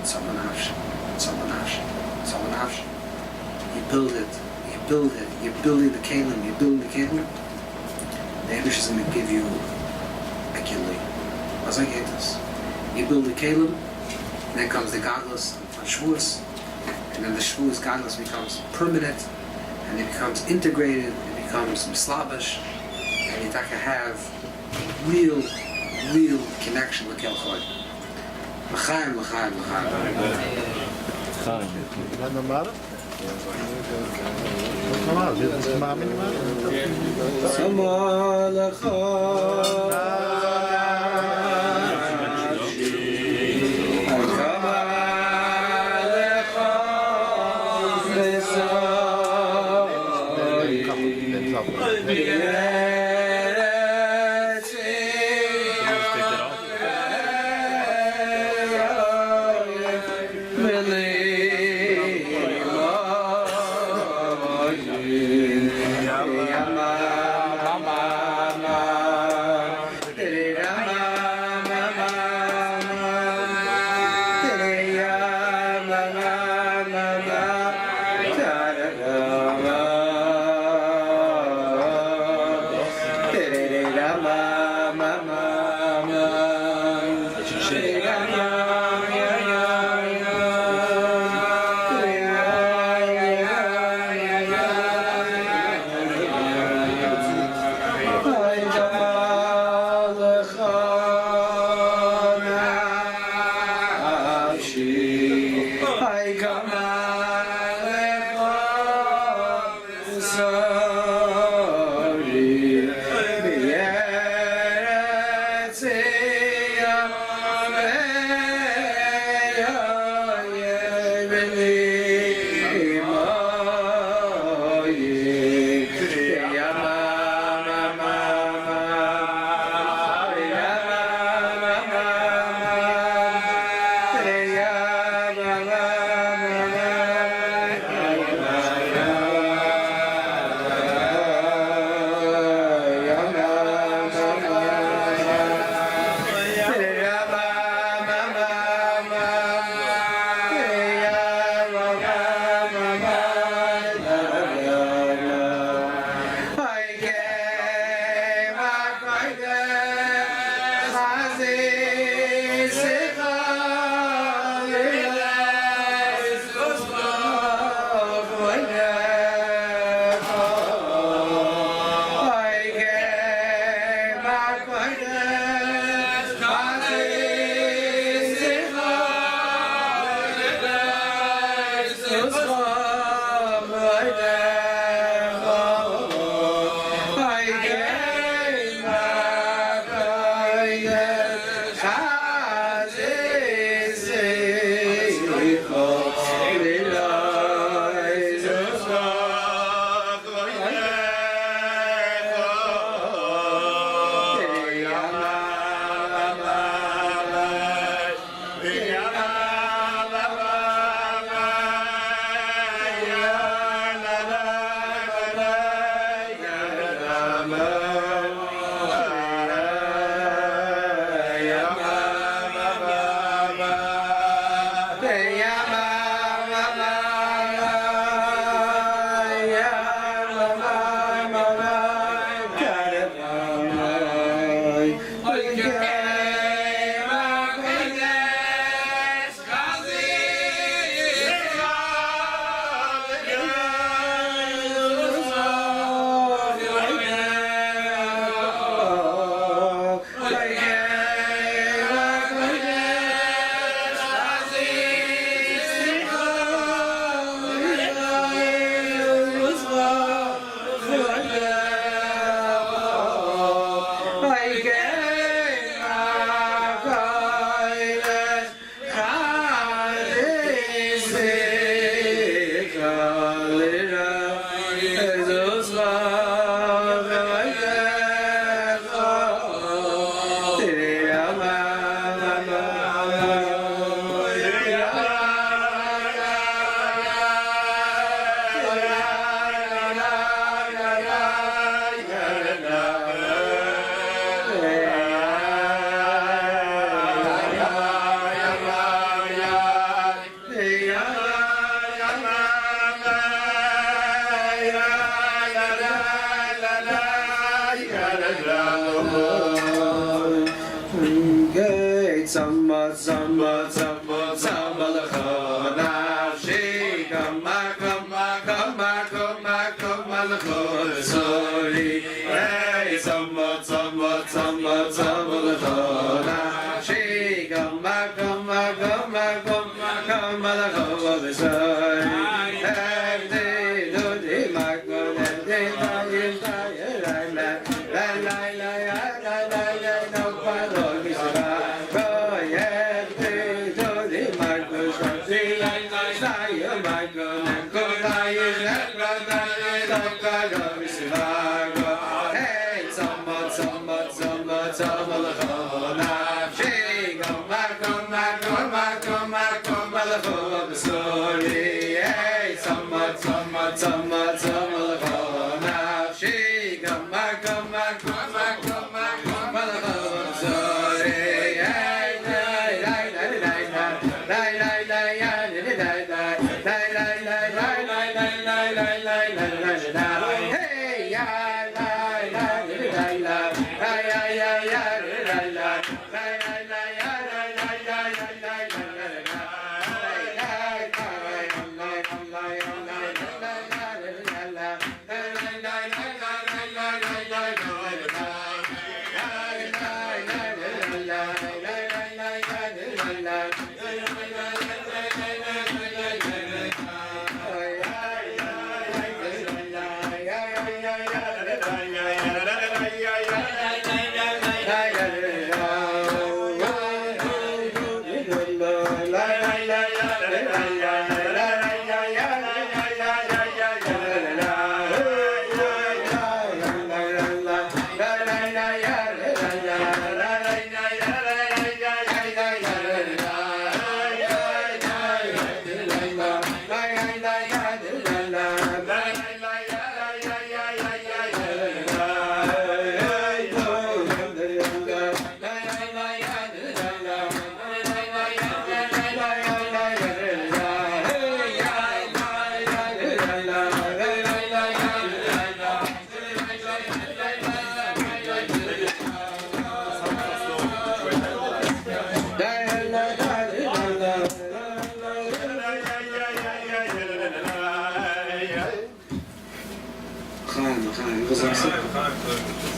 Someone nafshi. Someone nafshi. Someone nafshi. You build it. You build it. You're building the kelim. You're building the kelim. The Eibush is going to give you a kili. What's like this? You build the kelim, then comes the godless on Shavuos, and then the Shavuos godless becomes permanent, and it becomes integrated, it becomes mislabish, and you have real connection with Kel Choy. L'chaim, l'chaim, l'chaim. Wat normaal? Normaal, dit is normaal minimaal. Sama l'chaim.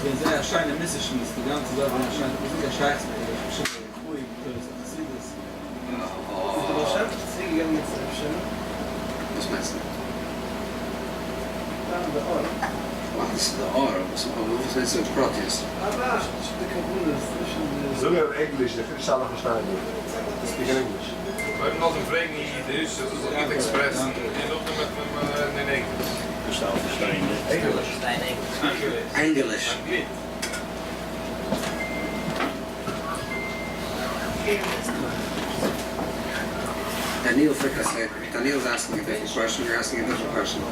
Wenn sehr erscheinen missischen ist, die ganze Sache erscheint, das ist ja scheiße, ich bin schon ruhig, das ist das. Aber schafft es nicht gegangen mit Selbstständigen? Was meinst du? Dann der Ort. Was ist der Ohr? Was meinst du auf Proteus? Aber ich bin kein Wunder, zwischen So in English, ich finde alle verstanden. Speak in English. We hebben nog een vreemde idee, dus dat is niet expres. En ook met een Engels. English. Daniel Fricker said, Daniel's asking a different question, you're asking a different question.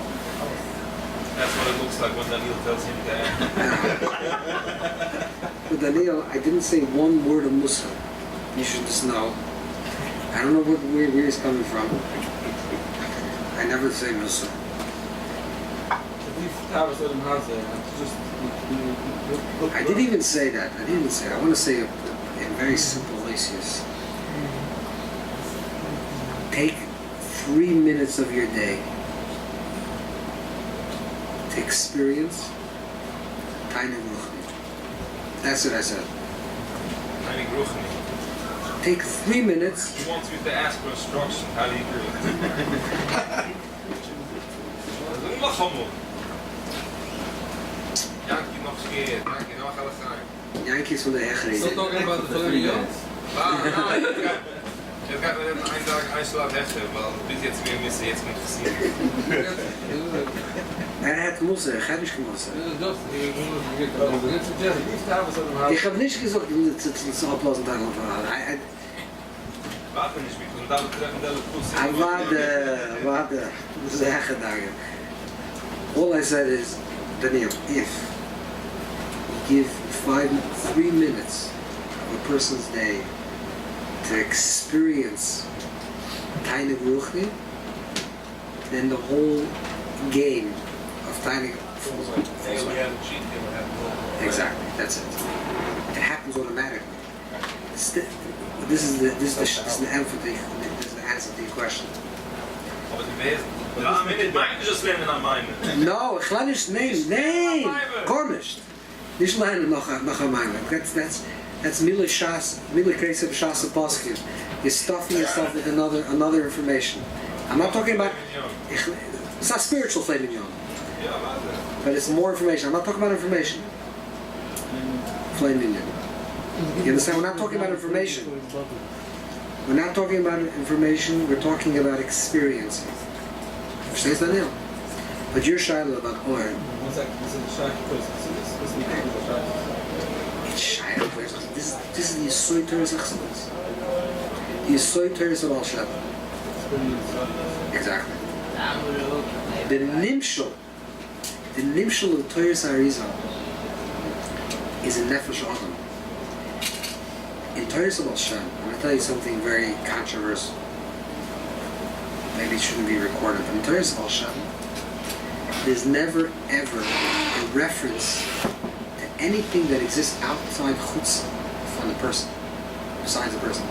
That's what it looks like when Daniel tells him that. But Daniel, I didn't say one word of Muslim. You should just know. I don't know where he's coming from. I never say Muslim. I didn't even say that. I want to say it in very simple ways. Take 3 minutes of your day to experience Tiny Ruchni. That's what I said. Tiny Ruchni. Take 3 minutes. He wants me to ask for instruction. How do you do it? Lach allemaal. Yankee nog skeer. Yankee nog gaan gaan. Yankee is van de Heggereden. Still talking about the Flaming Het gaat net een dag uitslaat hechten, want bis jetzt weer missen, jetzt moet gezien. Hij had mossen, hij had niet gemossen. Ich Ich habe nicht gesagt, das ist ablassen da verhalen. Water is weer, want daar treffen de Warte, zeggen daar. All I said is, Daniel, if you give 3 minutes of a person's day to experience Tiny Ruchni, then the whole game of Tiny falls away. Exactly, that's it. It happens automatically. This is the answer to your question. Aber die Wesen. Ja, meine just lernen an meine. No, ich lerne nicht, nein, gar nicht. Nicht lernen noch an meine. That's Mila Shas, Mila Kreisa B'Shas Aposkim. You're stuffing yourself with another information. I'm not talking about, it's not spiritual flame in but it's more information. I'm not talking about information. Flame in you understand? We're not talking about information. We're not talking about information, we're talking about experience. Verstehst du now? But you're shy about oil. One second, this is a shy person. This is the shy. It's shy of person. This is the Yesod Teres Achsavos. The Yesod Teres of Al Shem. Exactly. The Nimshal of Teres Arizal is a Nefesh Adam. In Teres of Al Shem, I'm going to tell you something very controversial. Maybe it shouldn't be recorded, but in Teres of Al Shem, there's never ever a reference to anything that exists outside chutz from the person, besides the person.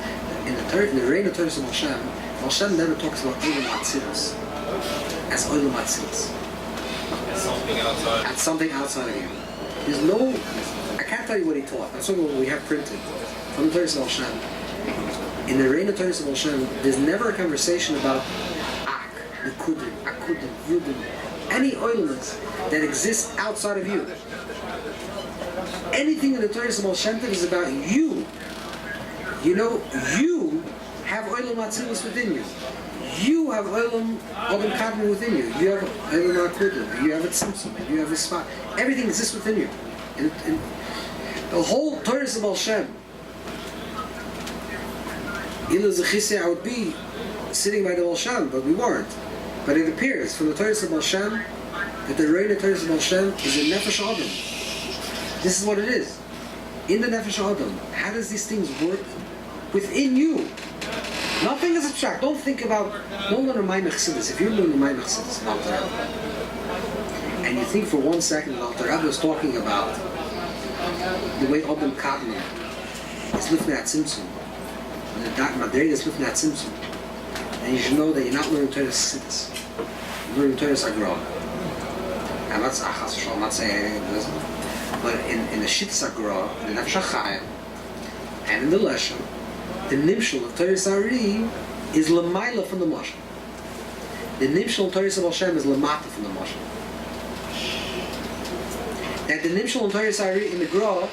In the reign of Teres of Al Shem never talks about Olam Atzilus as Olam Atzilus. Something outside. As something outside of you. There's no, I can't tell you what he taught. That's what we have printed from the Teres of Al Shem. In the reign of Teres of Al Shem, there's never a conversation about Ak, Nekudim, Akudim, Yudim, any oilments that exist outside of you. Anything in the Teres of Al Shem is about you. You know, you have Olam Atzilus within you. You have Olam Kadmon within you. You have Olam Akudim. You have a Tzimtzum. You have a Spot. Everything exists within you. And the whole Teres of Al Shem. I would be sitting by the Al Shem, but we weren't. But it appears from the Teres of Al Shem that the reign of Teres of Al Shem is a Nefesh Adam. This is what it is. In the Nefesh Adam, how does these things work within you? Nothing is abstract. Don't think about, don't learn my Chassidus. If you're learning my Chassidus, Alter Rebbe, and you think for 1 second that Alter Rebbe is talking about the way Adam Kadmon is lifting at Tzimtzum, and the Madrega is lifting at Tzimtzum, then you should know that you're not learning Torah Chassidus. You're learning Torah Sagra. I'm not saying it doesn't. But in the Shit Sagra, in the Nefesh HaChaim, and in the Leshem, the Nimshal of Teres Ari is Lamaila from the Moshe. The Nimshal of Teres of Hashem is Lamata from the Moshe. That the Nimshal of Teres Ari in the Gra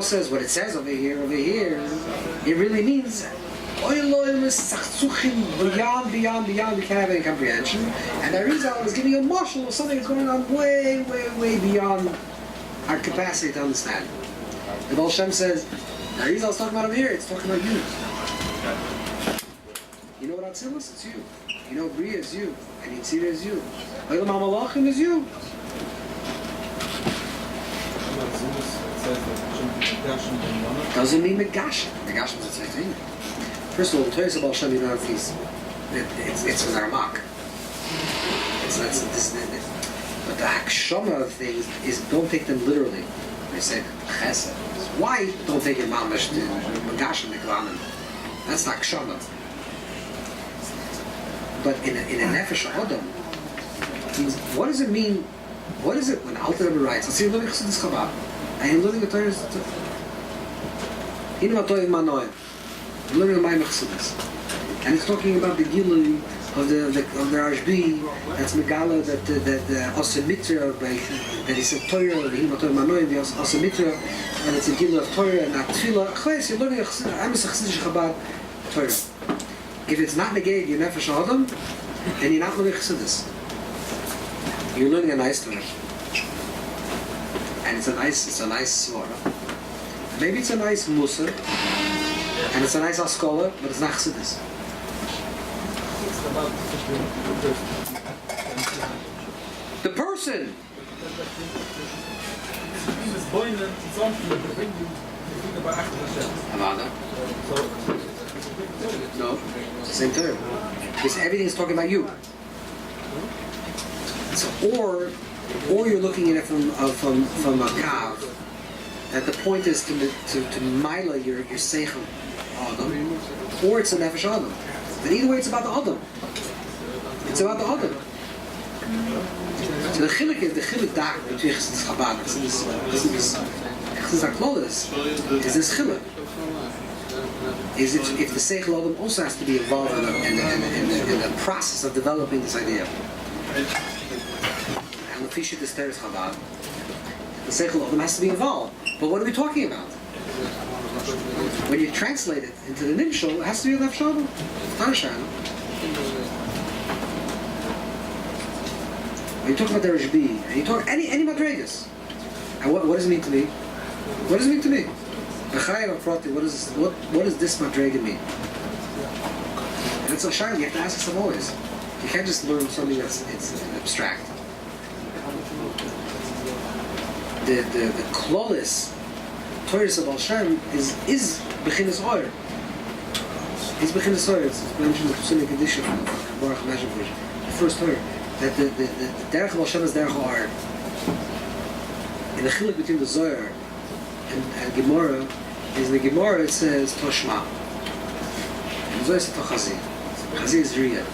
says what it says over here, it really means beyond, we can't have any comprehension. And the Arizal is giving a marshal of something that's going on way beyond our capacity to understand. The Baal Shem says, the Arizal is talking about over here, it's talking about you. You know what Atzilus? It's you. You know Bria is you. And Yitzira is you. Olam HaMalachim is you. Doesn't mean Megashim. Megashim is the same thing. First of all, the Torah of Baal Shem, you know, it's with Armak. But the Hakshama of things is don't take them literally. They say Chesed. Why don't take it Mamash to Megashim Nekvanim? That's not Hakshama. But in a Nefesh Adam, what does it mean? What is it when Alter Rebbe writes? Let's see, learning Chassidus Chabad. I am learning the Torah. Hinu Matoy Manoy. I'm learning my Chassidus, and it's talking about the Gilui of the Rashbi. That's Megala that Osemitra that is a Torah. The Hinu Matoy Manoy, the Osemitra, and it's a Gilui of Torah and not Tefillah. Chayes, you're learning I'm a Chassidus Chabad Torah. If it's not negated, you're Nefesh Adam, then you're not learning Chassidus. You're learning a nice Torah. And it's a nice Svara. Maybe it's a nice Musa, and it's a nice Askola, but it's not Chassidus. The person! Avada? No, it's the same term. Because everything is talking about you. So, or you're looking at it from a kav that the point is to mila your seichel Adam, or it's a nefesh Adam. Then either way, it's about the Adam. It's about the Adam. So the chilik is the chilik dak between Chassidus Chabad. Chassidus HaKlolis is this chilik. Is if the seichel Adam also has to be involved in the process of developing this idea. And the Fishit is Teres Chabad. The seichel Adam has to be involved. But what are we talking about? When you translate it into the nimshal, it has to be a nefesh Adam. Tanashana. When you talk about the Rabbi, and you talk any madregas, and what does it mean to me? What does it mean to me? What does this madrega mean? And it's a shayla you have to ask yourself always. You can't just learn something it's abstract. The klolis Torah of Baal Shem is bechinas oyer. It's bechinas oyer. It's mentioned in the Pesach condition from Baruch Meshach, the first Torah. That the derech of Baal Shem is derech oyer. In the chiluk between the Zohar and Gemara, is in the Gemara it says Toshma. And the Zohar says Tochazi. Chazi is Riyah.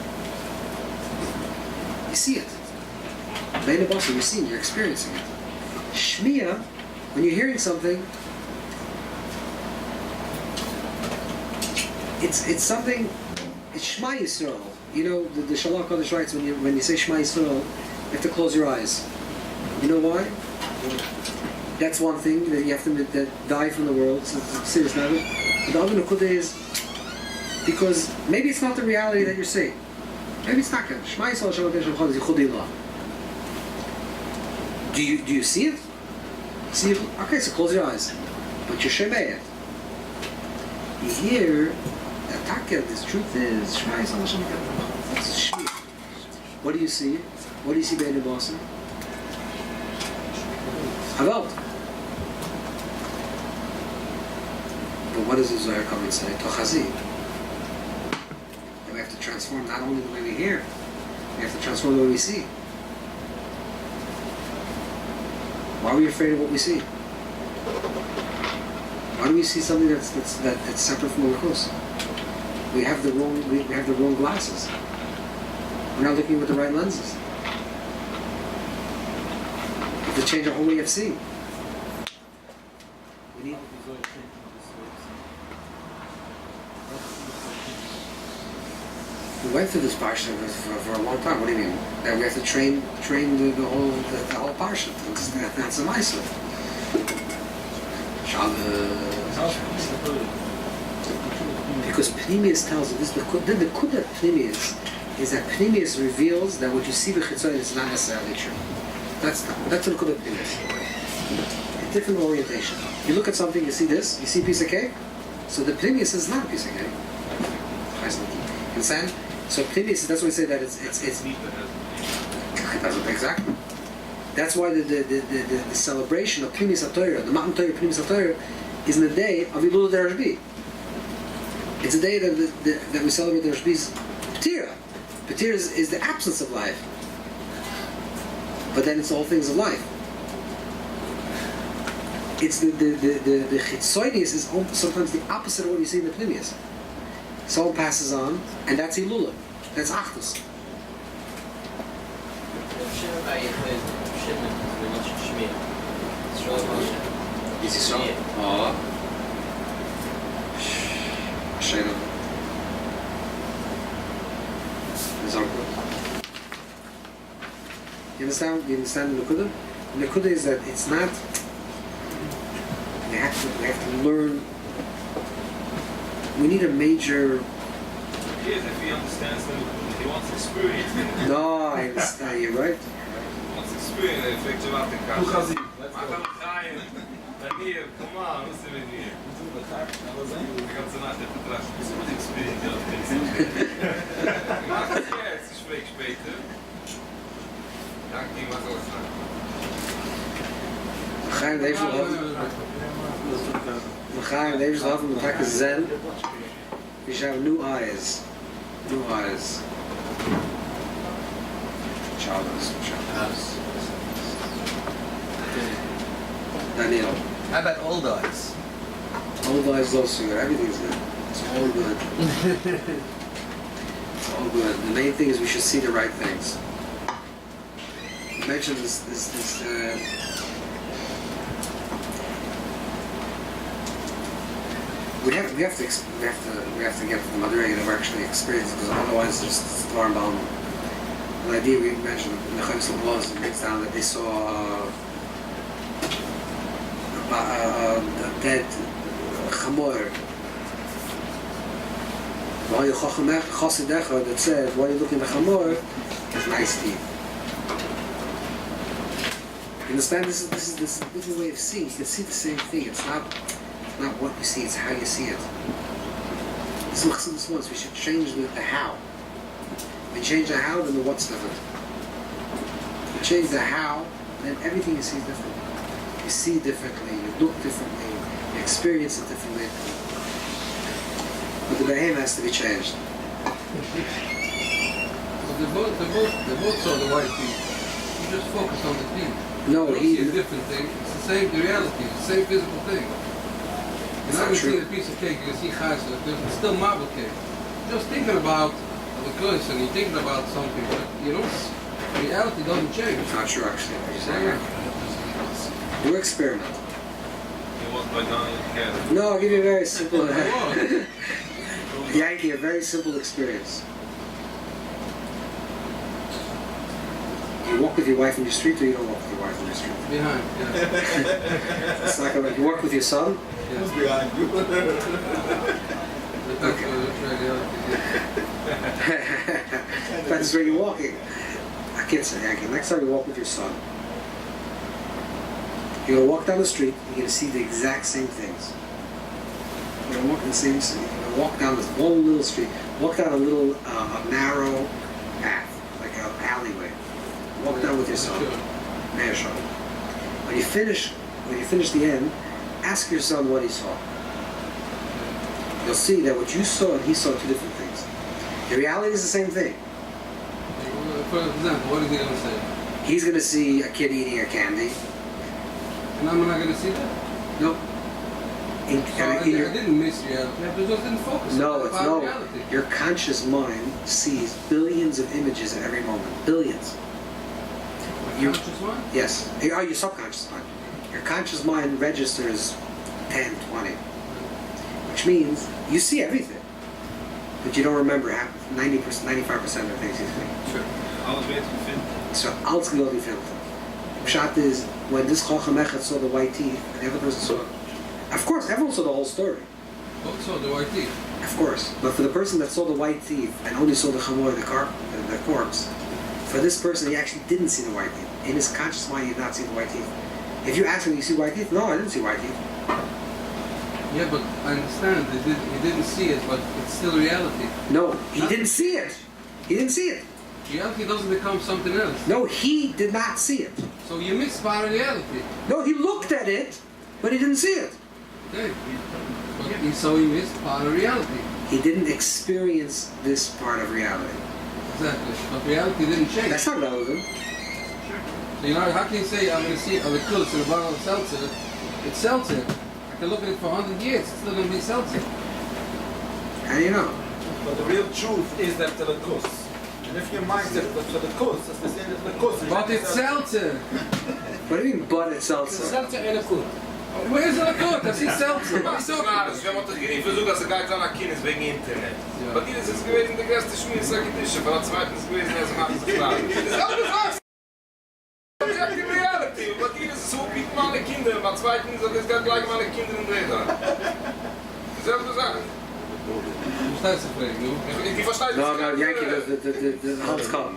You see it. Bein Abasa, you're seeing, you're experiencing it. Shmiya, when you're hearing something, it's something. It's Shema Yisrael. You know the Shalach Kodesh writes when you say Shema Yisrael, you have to close your eyes. You know why? That's one thing that you have to die from the world. It's a serious matter. But the other nukuda is because maybe it's not the reality that you're saying. Maybe it's not good. Shema Yisrael Shalach Kodesh Yichud Ilah. Do you see it? See it? Okay, so close your eyes. But you're shemei it. You hear that Taka, this truth is Shema Yisrael Shalach Kodesh Yichud. That's Shema. What do you see? What do you see Bein Abasa? Havelt. But what does the Zohar come and say? Tochazi. That we have to transform not only the way we hear, we have to transform the way we see. Why are we afraid of what we see? Why do we see something that's separate from the Lichus? We have the wrong glasses. We're not looking with the right lenses. We have to change our whole way of seeing. We need. We went through this parsha for a long time. What do you mean? That we have to train the whole parsha. That's a nice one. Because Pnimius tells us the Kudah Pnimius is that Pnimius reveals that what you see b'chitzon is not necessarily true. That's the Kudah Pnimius. A different orientation. You look at something, you see this, you see a piece of cake. So the Pnimius is not a piece of cake. Understand? So Pnimius, that's why we say that it's exactly. That's why the celebration of Pnimius HaTorah, the Matan Torah Pnimius HaTorah, is in the day of Ilul Rabbi. It's a day that we celebrate the Rabbi's Petira. Petira is the absence of life. But then it's all things of life. It's the Chitzoinius is sometimes the opposite of what you see in the Pnimius. Someone passes on, and that's Ilula. That's Achdus. Is he so? Oh. Shayla. You understand the Nakuda? The Nakuda is that it's not. We have to learn. We need a major. Yes, if he understands the Nakuda, he wants experience. No, I understand. You're right. He wants experience. The effect of the car. Here, come on, what's the idea? The ganze Nacht, der Vertrag, wieso mit Experience? Mach es jetzt, ich spreche später. Danke, ich mach alles nach. We gaan even af en toe zen. We should have new eyes. New eyes. Shabbos. Daniel. How about old eyes? Old eyes also good. Everything's good. It's all good. It's all good. The main thing is we should see the right things. You mentioned this we have to get to the Madurega that we're actually experiencing, because otherwise it's just storm bomb. The idea we mentioned in the Chavis was it breaks down that they saw a dead chamor. That said, why are you looking at the chamor? It's nice teeth. You understand? This is a different way of seeing. You can see the same thing. It's not what you see, it's how you see it. This is what Chassidus wants. We should change the how. If we change the how, then the what's different. If we change the how, then everything you see is different. You see differently, you look differently, you experience it differently. But the behem has to be changed. So they both saw the white teeth. You just focus on the teeth. No, you see a different thing. It's the same reality, it's the same physical thing. You're not going to see a piece of cake, you can see chaysa, it's still marble cake. Just thinking about the clothes and you're thinking about something, but you know, reality doesn't change. It's not true actually. Do experiment. It was by Donnie together. No, I'll give you a very simple Yankee, a very simple experience. You walk with your wife in the street or you don't walk with your wife in the street? Behind, yeah. It's like you walk with your son? Who's behind you? That's where you're walking. I can't say Yankee. Next time you walk with your son, you're going to walk down the street, you're going to see the exact same things. You're going to walk in the same street. You're going to walk down this one little street, walk down a little a narrow path, like an alleyway. Walk down with your son. When you finish the end, ask your son what he saw. You'll see that what you saw and he saw two different things. The reality is the same thing. For example, what is he going to say? He's going to see a kid eating a candy. And I'm not going to see that? Nope. So I didn't miss reality, I just didn't focus on reality. Your conscious mind sees billions of images at every moment. Billions. Your conscious mind? Yes. Oh, your subconscious mind. Your conscious mind registers 10, 20. Which means you see everything. But you don't remember 90%, 95% of the things you see. Sure. Alles weet gevind. So, alles will be filtered. The shot is, when this Chacham Echad saw the white teeth, and the other person saw it. Of course, everyone saw the whole story. Both saw the white teeth. Of course. But for the person that saw the white teeth and only saw the chamor, the corpse, for this person, he actually didn't see the white teeth. In his conscious mind, he did not see the white teeth. If you ask him, you see white teeth? No, I didn't see white teeth. Yeah, but I understand. He didn't see it, but it's still reality. No, he didn't see it. He didn't see it. Reality doesn't become something else. No, he did not see it. So you miss part of reality. No, he looked at it, but he didn't see it. Okay. But so he missed part of reality. He didn't experience this part of reality. Exactly. But reality didn't change. That's not relevant. So you know, how can you say I'm going to see a liquid in a bottle of seltzer? It's seltzer. I can look at it for 100 years. It's still going to be seltzer. How do you know? But the real truth is that the liquid. And if your mind says that the liquid, it's the same as the liquid. But it's seltzer. What do you mean, but it's seltzer? Seltzer and a liquid. Where's the liquid? That's his seltzer. What are you talking about? Wir haben doch versucht, dass geht an Kines wegen Internet. Aber hier ist es gewesen, der erste Schmier-Sakidische, von der zweiten ist gewesen, er macht sich klar. Das ist auch gesagt. Objective reality. But hier ist es so, wie meine Kinder, beim zweiten ist es gleich meine Kinder in Räder. Selbe Sache. Verstehst du, Frank? Ich verstehe No, Yankee, the Hans come.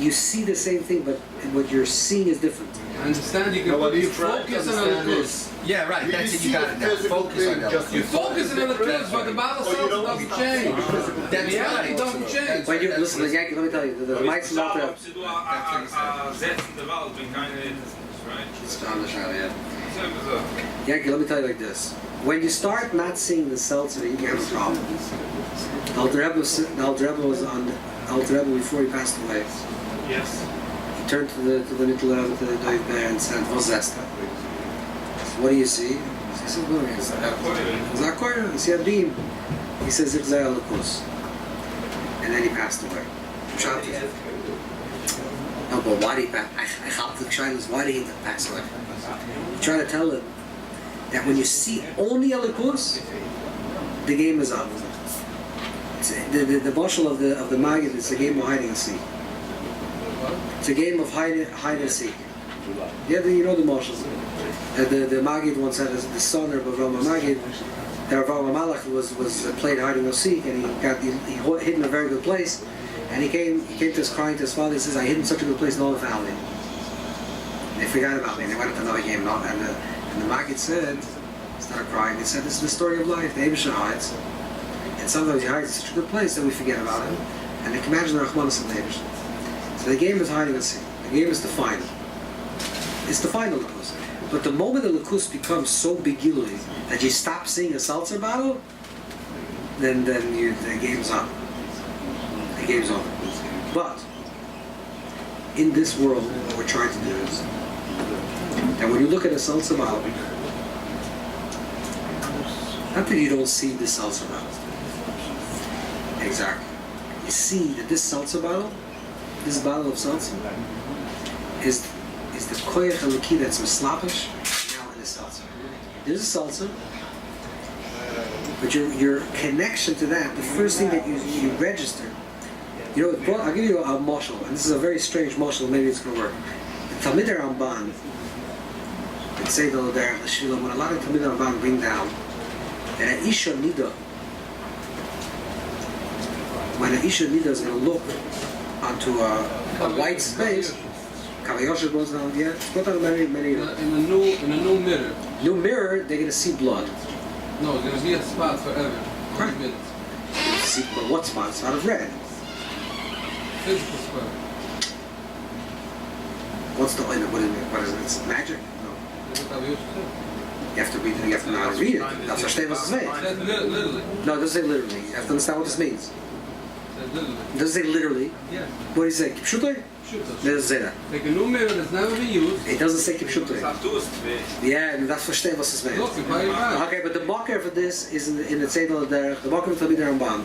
You see the same thing, but what you're seeing is different. I understand you can you focus on the clips. Yeah, right. That's it. You got it now. Focus on that. You focus on the clips, but the bottle seltzer doesn't change. The reality doesn't change. But you listen, Yankee, let me tell you, the mic's not there. Ob sie du setzen der Wald, wenn keine ist, right? It's on the show, yeah. Selbe Sache. Yankee, let me tell you like this. When you start not seeing the seltzer, you have a problem. Alter Rebbe was on Alter Rebbe before he passed away. Yes. He turned to the little Rebbe, to the DovBer, and said, "Was ist das?" what do you see? He says, what do you see? Zakoyer. You see a beam. He says, it's Elikus. And then he passed away. Shanti. No, but why did he pass? Why did he pass away? I'm trying to tell him that when you see only Elikus, the game is up. The marshal of the Maggid is a game of hide and seek. It's a game of hide and seek. Yeah, you know the marshals. The Maggid once had the son of Rav Maggid. Rav Malach was played hide and seek, and he hid in a very good place. And he came to his crying to his father. He says, "I hid in such a good place, no one found me. They forgot about me. They went into another game." And the Maggid said, started crying. He said, "This is the story of life. The Eibusher hides, and sometimes he hides in such a good place that we forget about him, and they can imagine the Rachmanis of the Eibusher." So the game is hiding and seek. The game is the final. It's the final Lakus. But the moment the Lakus becomes so begilui that you stop seeing a seltzer bottle, then the game's up. The game's over. But in this world, what we're trying to do is that when you look at a seltzer bottle, not that you don't see the seltzer bottle. Exactly. You see that this seltzer bottle, this bottle of seltzer, is the koyach halaki that's mislapish now in the seltzer. There's a seltzer, but your connection to that, the first thing that you register, I'll give you a mashal, and this is a very strange mashal, maybe it's going to work. The Talmidei Ramban, and say the Shila, when a lot of Talmidei Ramban bring down that an Isha Nida, when an Isha Nida is going to look onto a white space, Kavayosha goes down, yeah, it's got on many. In a new mirror. New mirror, they're going to see blood. No, it's going to be a spot forever. Right. 20 minutes. See, but what spot? It's out of red. Physical spot. What's the what is it? It's magic? No. That's what Kavayosha said. You have to read it, you have to know how to read it. That's what Shtei was saying. That's literally. No, it doesn't say literally. You have to understand what this means. That's literally. It doesn't say literally. Yeah. What do you say? Kipshutai? It doesn't say that. Like a new mirror that's never been used. It doesn't say Kipshutai. Yeah, that's what Shtei was saying. Look, if I Okay, but the marker for this is in the Tzedel Derech. The marker for Talmidei Ramban.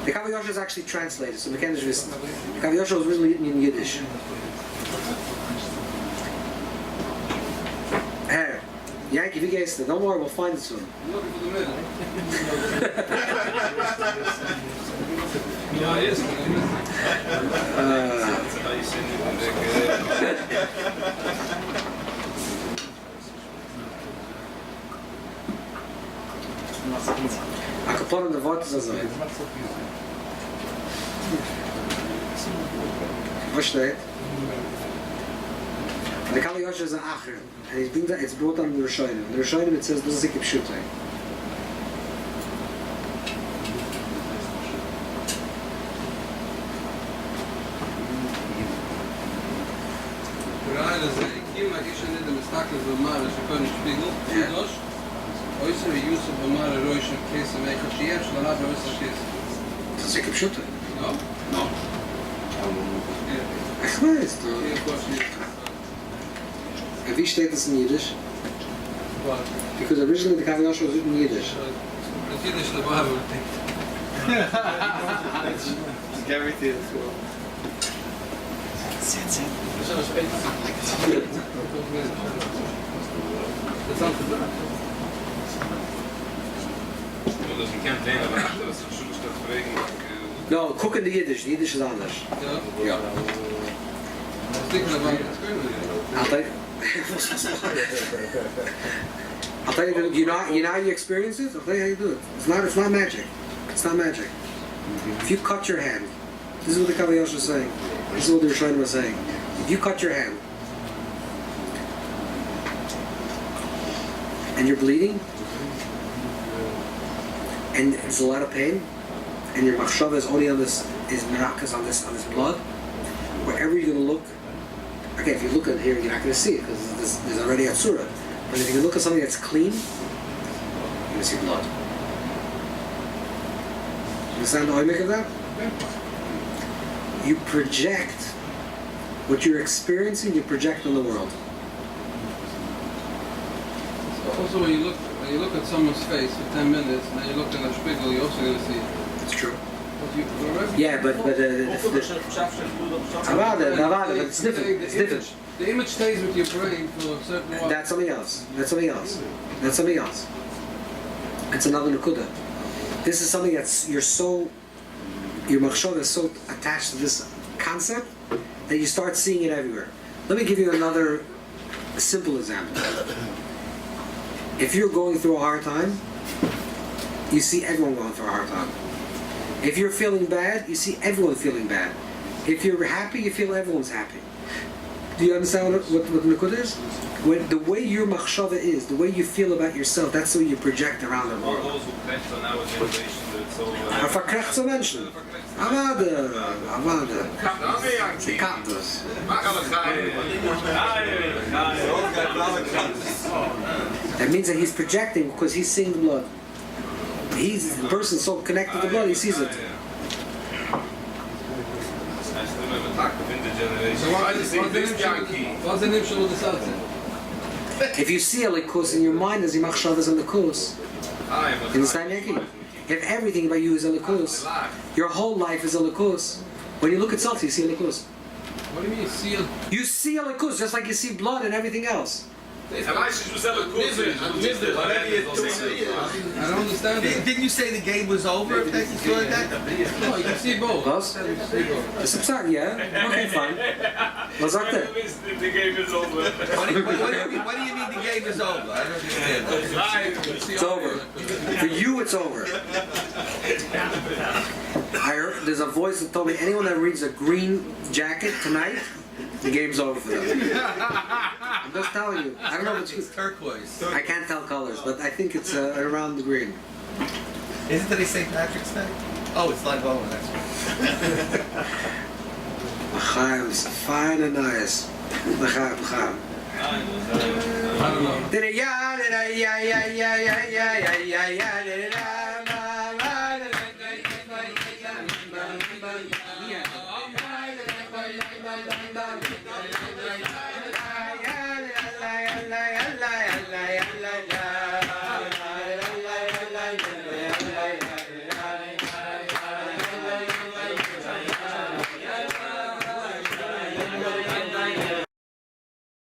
The Kavayosha is actually translated, so we can't just. The Kavayosha was really written in Yiddish. Hey, Yankee, wie geht's denn? Don't worry, we'll find it soon. I'm looking for the mirror. Ja, jest. A kaplan der Wort ist also. Was steht? Der Kali Yosha is an Acher. And it's brought on the Rishonim. The Rishonim, it says, this is a Kipshutai. Kima ish an idem istakles b'mara shekonim shpigel, Yidosh, oiser Yusuf b'mara roish kesem eichot sheyef shlalav oiser kesem. Das ist a Kipshutai. No? No. Ich weiß, du. And wie steht das in Yiddish? What? Because originally the Kali Yosha was written in Yiddish. It's Yiddish the Bible. Everything as well. That's something bad. Dus je kent een of achter, dat is een zoekstadvereniging. No, cook in the Yiddish. The Yiddish is anders. Yeah? Yeah. I was thinking about it. I'll tell you, you know how you experience it? I'll tell you how you do it. It's not magic. It's not magic. If you cut your hand, this is what the Kavayosha is saying. This is what the Rishonim was saying. If you cut your hand and you're bleeding and it's a lot of pain and your machshava is only on this, is mirakas on this blood, wherever you're going to look, okay, if you look at here, you're not going to see it because there's already a surah. But if you look at something that's clean, you're going to see blood. You understand the oimik of that? You project what you're experiencing, you project on the world. Also, when you look at someone's face for 10 minutes, and then you look in the spiegel, you're also going to see. It's true. But Yeah, but it's different. It's different. The image stays with your brain for a certain while. That's something else. That's something else. That's something else. It's another nakuda. This is something that's your machshava is so attached to this concept that you start seeing it everywhere. Let me give you another simple example. If you're going through a hard time, you see everyone going through a hard time. If you're feeling bad, you see everyone feeling bad. If you're happy, you feel everyone's happy. Do you understand what Nikud is? When the way your machshava is, the way you feel about yourself, that's what you project around the world. Those who connect on our generation, that's so... Verkrecht zu Menschen. Avada. Sie kann das. That means that he's projecting because he's seeing the blood. The person's so connected to the blood, he sees it. What's the name of the Salsa? If you see a likus in your mind as your machshava is a likus, you understand, Yankee? If everything about you is a likus, your whole life is a likus. When you look at Salsa, you see a likus. What do you mean, see a... You see a likus just like you see blood and everything else. I don't understand that. Didn't you say the game was over? If you feel like that? No, you can see both. Was? Is het zaak, yeah? Okay, fine. Wat zegt hij? The game is over. What do you mean the game is over? I don't understand. It's over. For you, it's over. I heard there's a voice that told me anyone that reads a green jacket tonight, the game's over for them. I'm just telling you. I don't know if It's turquoise. I can't tell colors, but I think it's around the green. Isn't today St. Patrick's Day? Oh, it's like Bowen, that's right. L'chaim's fine and nice. L'chaim. I don't know.